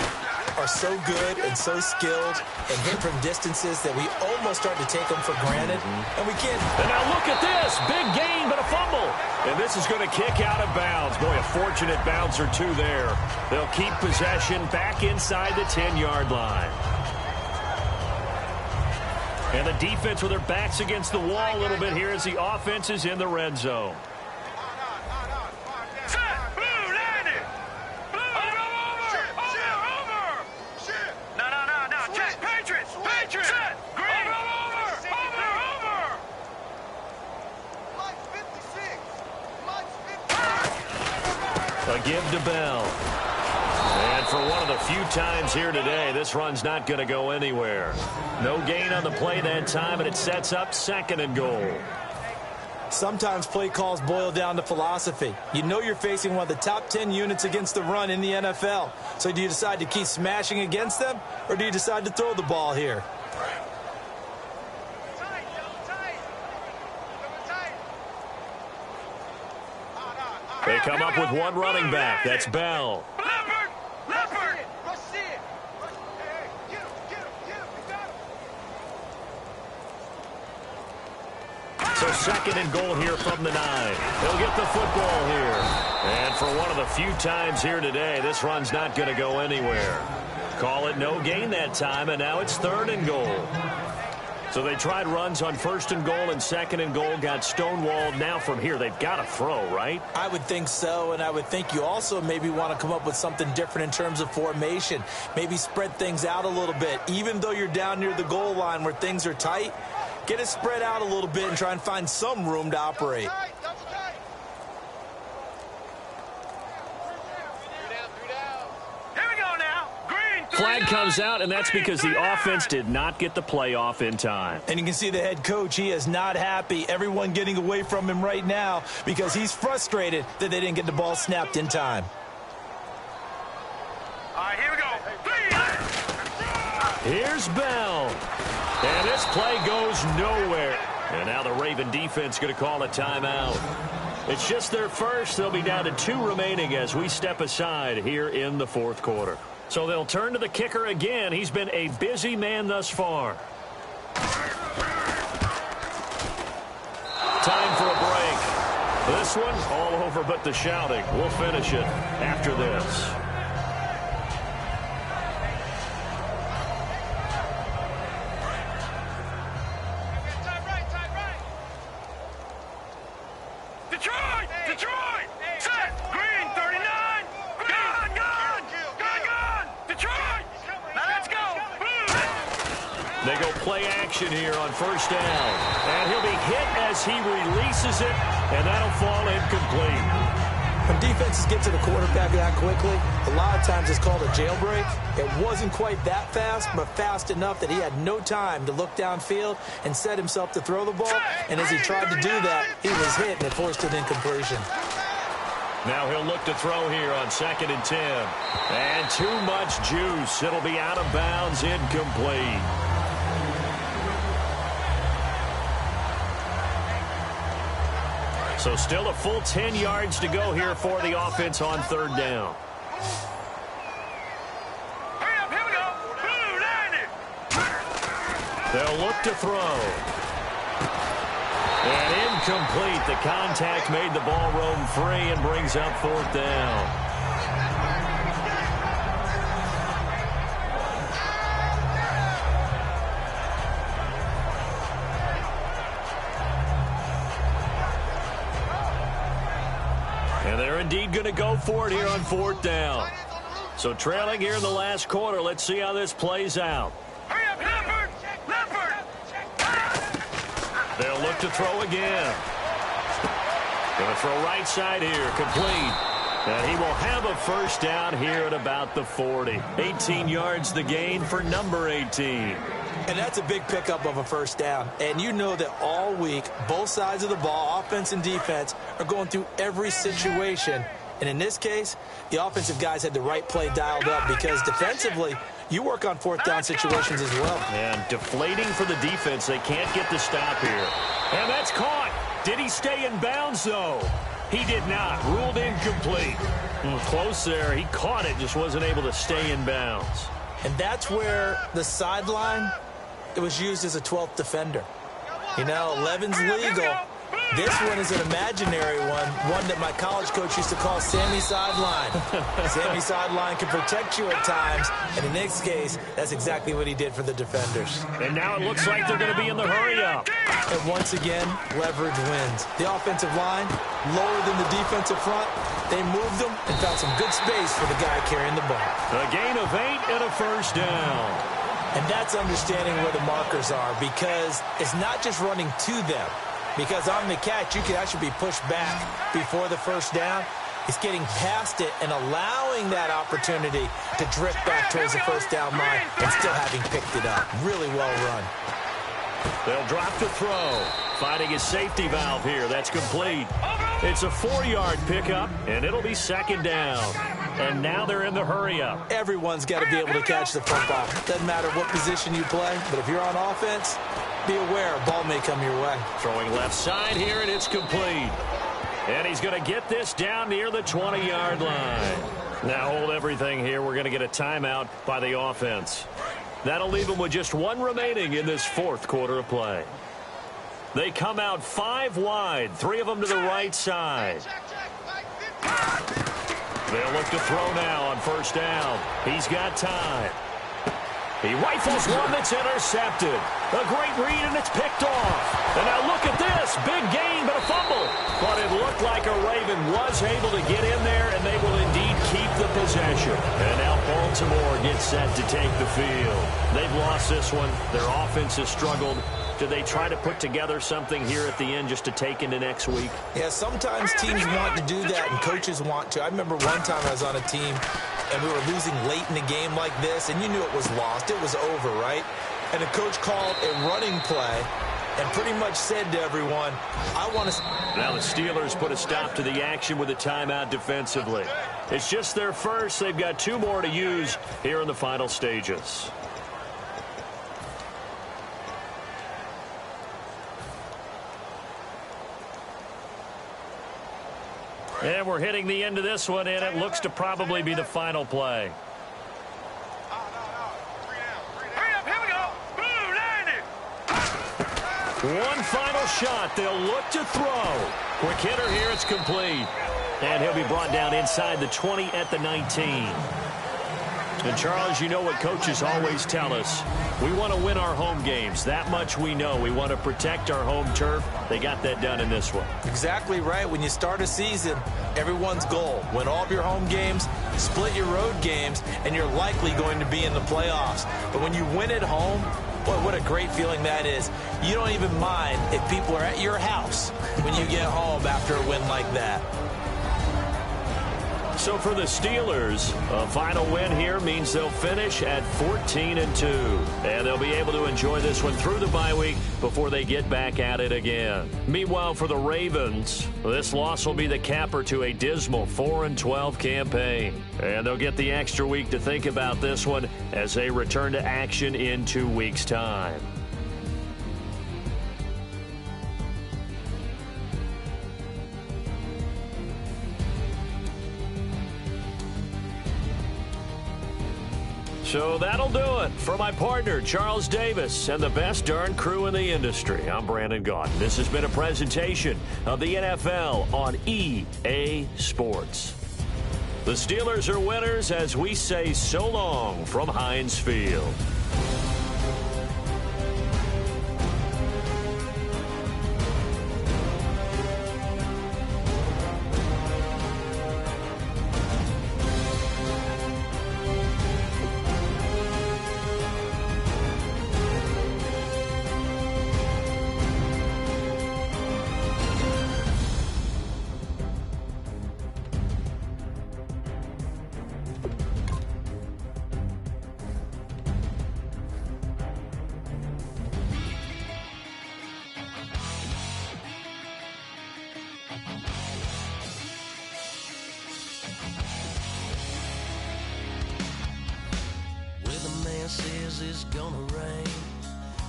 are so good and so skilled and hit from distances that we almost start to take them for granted, and we can't. And now look at this. Big gain, but a fumble. And this is going to kick out of bounds. Boy, a fortunate bounce or two there. They'll keep possession back inside the 10-yard line. And the defense with their backs against the wall a little bit here as the offense is in the red zone. A give to Bell. And for one of the few times here today, this run's not going to go anywhere. No gain on the play that time, and it sets up 2nd and goal. Sometimes play calls boil down to philosophy. You know you're facing one of the top 10 units against the run in the NFL. So do you decide to keep smashing against them, or do you decide to throw the ball here? They come up with one running back. That's Bell. So second and goal here from the 9. He'll get the football here. And for one of the few times here today, this run's not going to go anywhere. Call it no gain that time, and now it's third and goal. So they tried runs on first and goal and second and goal, got stonewalled. Now from here, they've got to throw, right? I would think so, and I would think you also maybe want to come up with something different in terms of formation. Maybe spread things out a little bit. Even though you're down near the goal line where things are tight, get it spread out a little bit and try and find some room to operate. Flag comes out, and that's because the offense did not get the play off in time. And you can see the head coach, he is not happy. Everyone getting away from him right now because he's frustrated that they didn't get the ball snapped in time. All right, here we go. Here's Bell. And this play goes nowhere. And now the Raven defense going to call a timeout. It's just their first. They'll be down to 2 remaining as we step aside here in the fourth quarter. So they'll turn to the kicker again. He's been a busy man thus far. Time for a break. This one all over but the shouting. We'll finish it after this. Detroit! Set! Green, 39! Gone! Detroit! Now let's go! They go play action here on first down. And he'll be hit as he releases it, and that'll fall incomplete. When defenses get to the quarterback that quickly, a lot of times it's called a jailbreak. It wasn't quite that fast, but fast enough that he had no time to look downfield and set himself to throw the ball. And as he tried to do that, he was hit, and it forced an incompletion. Now he'll look to throw here on 2nd and 10. And too much juice. It'll be out of bounds, incomplete. So still a full 10 yards to go here for the offense on third down. Hurry up, here we go! Blue, landed! They'll look to throw. And incomplete. The contact made the ball roam free and brings up fourth down. And they're indeed going to go for it here on fourth down. So trailing here in the last quarter. Let's see how this plays out. Hurry up, Leopard! They'll look to throw again. Going to throw right side here. Complete. And he will have a first down here at about the 40. 18 yards the gain for number 18. And that's a big pickup of a first down. And you know that all week, both sides of the ball, offense and defense, are going through every situation. And in this case, the offensive guys had the right play dialed up because defensively, you work on fourth down situations as well. And deflating for the defense. They can't get the stop here. And that's caught. Did he stay in bounds, though? He did not. Ruled incomplete. Close there. He caught it, just wasn't able to stay in bounds. And that's where the sideline, it was used as a 12th defender. You know, 11's legal. This one is an imaginary one that my college coach used to call Sammy Sideline. Sammy Sideline can protect you at times, and in this case, that's exactly what he did for the defenders. And now it looks like they're going to be in the hurry-up. And once again, leverage wins. The offensive line, lower than the defensive front, they moved them and found some good space for the guy carrying the ball. A gain of 8 and a first down. And that's understanding where the markers are because it's not just running to them. Because on the catch, you could actually be pushed back before the first down. It's getting past it and allowing that opportunity to drift back towards the first down line and still having picked it up. Really well run. They'll drop to throw. Finding his safety valve here. That's complete. It's a 4-yard pickup, and it'll be second down. And now they're in the hurry-up. Everyone's got to be able to catch the football. Doesn't matter what position you play, but if you're on offense, be aware a ball may come your way. Throwing left side here, and it's complete. And he's going to get this down near the 20-yard line. Now hold everything here. We're going to get a timeout by the offense. That'll leave him with just one remaining in this fourth quarter of play. They come out 5 wide, 3 of them to the right side. They'll look to throw now on first down. He's got time. He rifles one that's intercepted. A great read, and it's picked off. And now look at this. Big gain, but a fumble. But it looked like a Raven was able to get in there, and they will indeed keep the possession. And now Baltimore gets set to take the field. They've lost this one. Their offense has struggled. Do they try to put together something here at the end just to take into next week? Yeah, sometimes teams want to do that, and coaches want to. I remember one time I was on a team, and we were losing late in the game like this, and you knew it was lost. It was over, right? And the coach called a running play and pretty much said to everyone, I want to... Now the Steelers put a stop to the action with a timeout defensively. It's just their first. They've got 2 more to use here in the final stages. And we're hitting the end of this one, and it looks to probably be the final play. One final shot. They'll look to throw. Quick hitter here. It's complete. And he'll be brought down inside the 20 at the 19. And, Charles, you know what coaches always tell us. We want to win our home games. That much we know. We want to protect our home turf. They got that done in this one. Exactly right. When you start a season, everyone's goal, win all of your home games, split your road games, and you're likely going to be in the playoffs. But when you win at home, boy, what a great feeling that is. You don't even mind if people are at your house when you get home after a win like that. So for the Steelers, a final win here means they'll finish at 14-2. And they'll be able to enjoy this one through the bye week before they get back at it again. Meanwhile, for the Ravens, this loss will be the capper to a dismal 4-12 campaign. And they'll get the extra week to think about this one as they return to action in 2 weeks' time. So that'll do it. For my partner, Charles Davis, and the best darn crew in the industry, I'm Brandon Gaudin. This has been a presentation of the NFL on EA Sports. The Steelers are winners as we say so long from Heinz Field. Says it's gonna rain.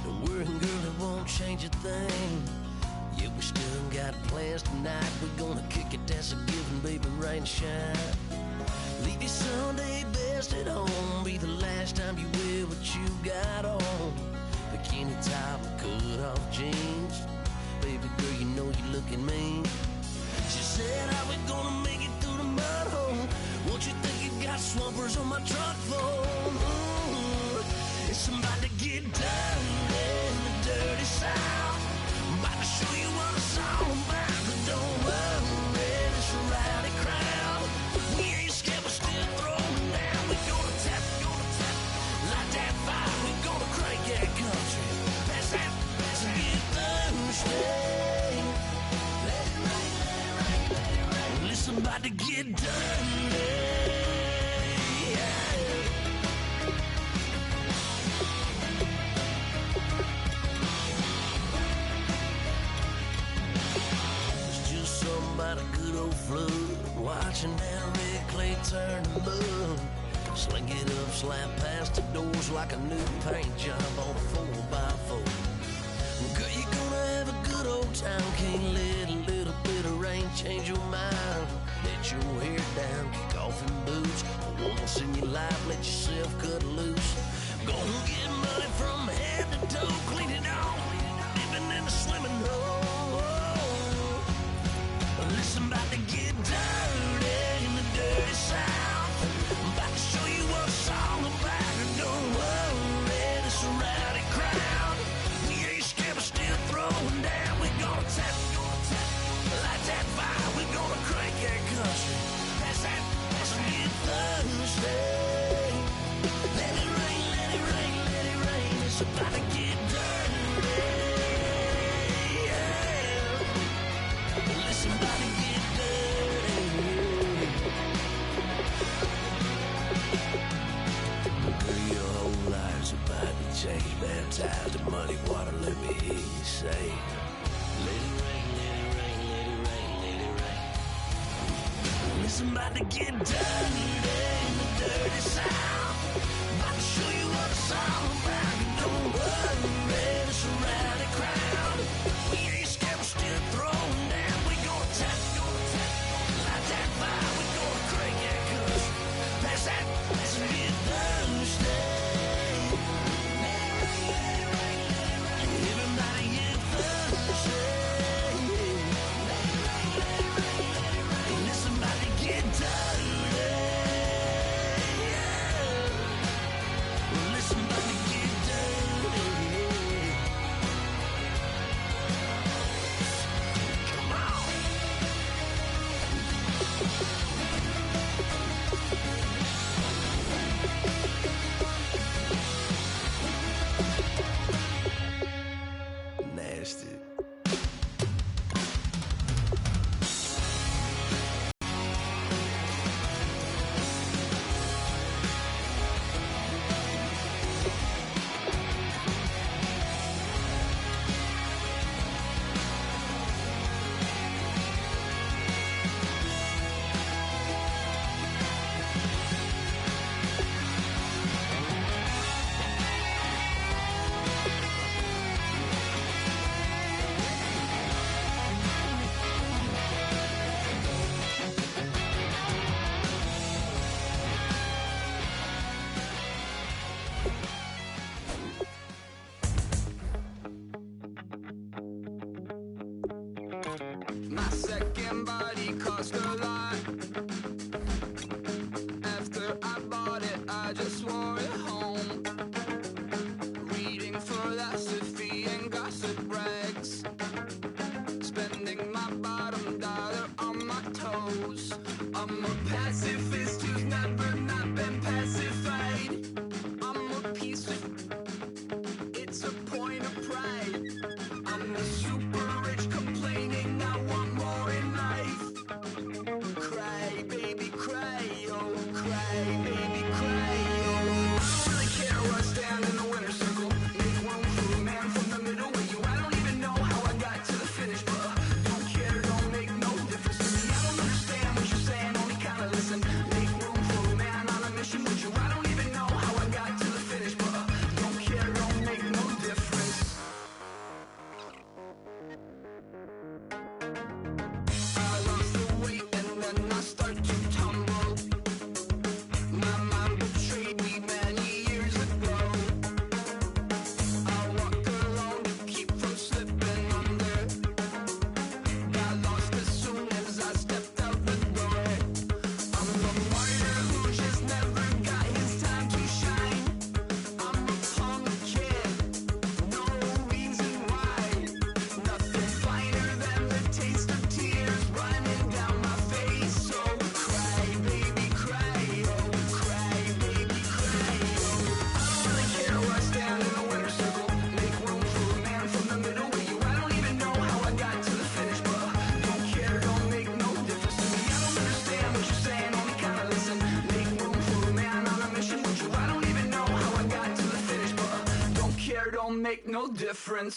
The working girl, it won't change a thing. Yeah, we still got plans tonight. We're gonna kick it, that's a given, baby, rain and shine. Leave your Sunday best at home. Be the last time you wear what you got on. Bikini top and cut off jeans. Baby girl, you know you're looking mean. She said, how we gonna make it through the mud hole? Won't you think you got swampers on my truck phone? It's about to get done in the dirty South. I'm about to show you what it's all about. But don't worry, it's a rowdy crowd. We ain't scared, we're still throwing down. We gonna tap, light that fire. We gonna crank that country. Pass that, and get Thursday. Listen, about to get done. About a good old flood, watching down red clay turn to mud. Sling it up, slap past the doors like a new paint job on a 4x4. Girl, you're gonna have a good old time. Can't let a little bit of rain change your mind. Let your hair down, kick off in boots. Once in your life, let yourself cut loose. Gonna get money from head to toe, clean it off, living in a swimming hole. let me hear you say, let it rain, let it rain, let it rain, let it rain. Listen, about to get dirty in the dirty South. About to show you what it's all about. Don't worry, it's a rowdy crowd. We ain't scared, we're still throwing down. We gonna tap, light that fire. We gonna crank that cuss. Pass that, let's get thirsty. Everybody get thirsty. Listen, about to get dirty. Listen, about to get dirty. Come on. Nasty. My second body cost a lot. After I bought it, I just wore it home. Reading philosophy and gossip rags. Spending my bottom dollar on my toes. I'm a pacifist who's never not been pacified. I'm a piece of... It's a point of pride. I'm the super rich complaining I want more in life. Cry, baby, cry, oh, cry, baby, cry, oh. I don't really care what's down in the winner's circle. Make room for a man from the middle with you. I don't even know how I got to the finish, but don't care, don't make no difference to me. I don't understand what you're saying, only kinda listen. Make room for a man on a mission with you. I don't even know how I got to the finish, but don't care, don't make no difference. I lost the weight and then I start to tumble. My mom betrayed me many years ago. I walk alone to keep from slipping under. Got lost as soon as I stepped out the door. I'm a martyr who just never got his time to shine. I'm a punk kid, no reason why. Nothing finer than the taste of tears running down my face. So cry, baby, cry, oh, cry, baby, cry, oh. I don't really care what's down in the winner's circle. Make room for a man from the middle with you. I don't even know how I got to the finish, but don't care, don't make no difference to me. I don't understand what you're saying, only kinda listen. Make room for a man on a mission with you. I don't even know how I got to the finish, but don't care, don't make no difference.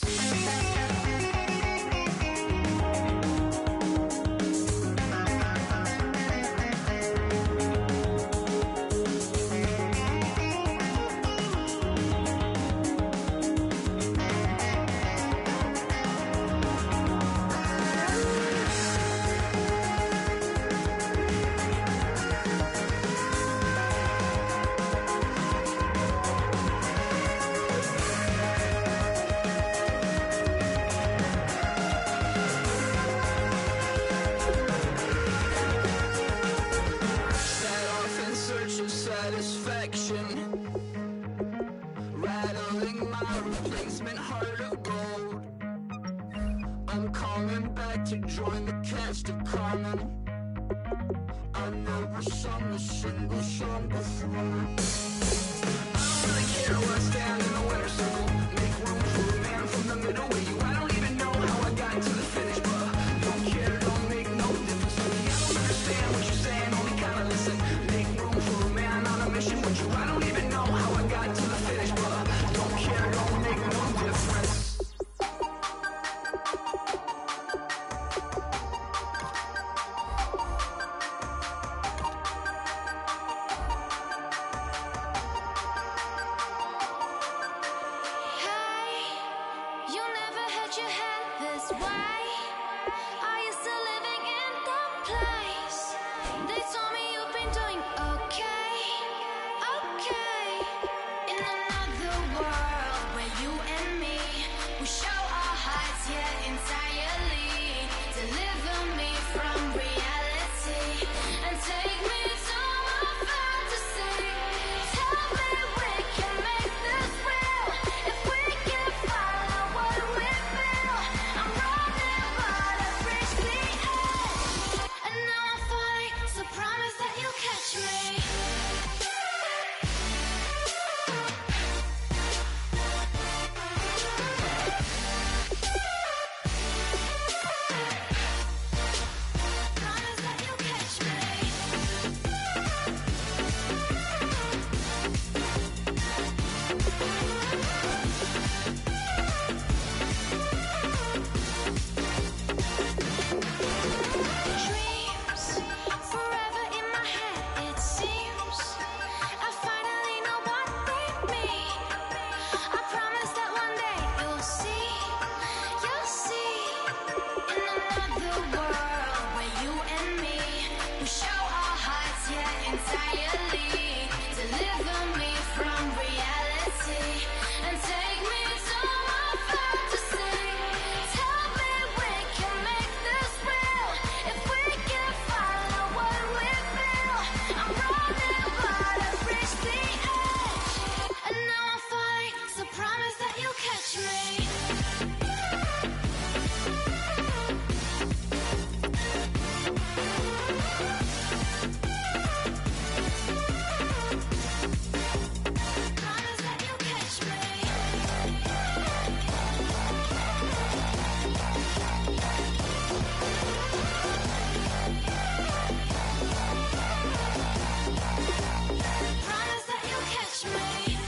Set off in search of satisfaction, rattling my replacement heart of gold. I'm coming back to join the cast of Carmen. I never sung a single song before. I don't really care what's down in the winner's circle. Make room for a man from the middle with you. I don't even know how I got to the finish, but don't care, don't make no difference to me. I don't understand what you're saying, only kinda listen. Make room for a man on a mission with you. I don't even know how I got to the finish, but don't care, don't make no difference. thought you had this way. Are you still living in the place? They told me you've been doing okay, okay. In another world where you and me, we show our hearts, yeah, entirely. Deliver me from reality and take me to my fantasy. Tell me we can make this real if we can follow what we feel. I'm running, but I've reached the edge, and now I'm falling. So promise that you'll catch me. Promise that you'll catch me. Dreams forever in my head, it seems. I finally know what they mean. I promise that one day you'll see. In another world where you and me, we show our hearts, yeah, entirely. Deliver me from reality and take me to my fantasy. Tell me we can make this real if we can follow what we feel. I'm running, but I've reached the edge, and now I'm falling. So promise that you'll catch me. Promise that you'll catch me. Promise that you'll catch me.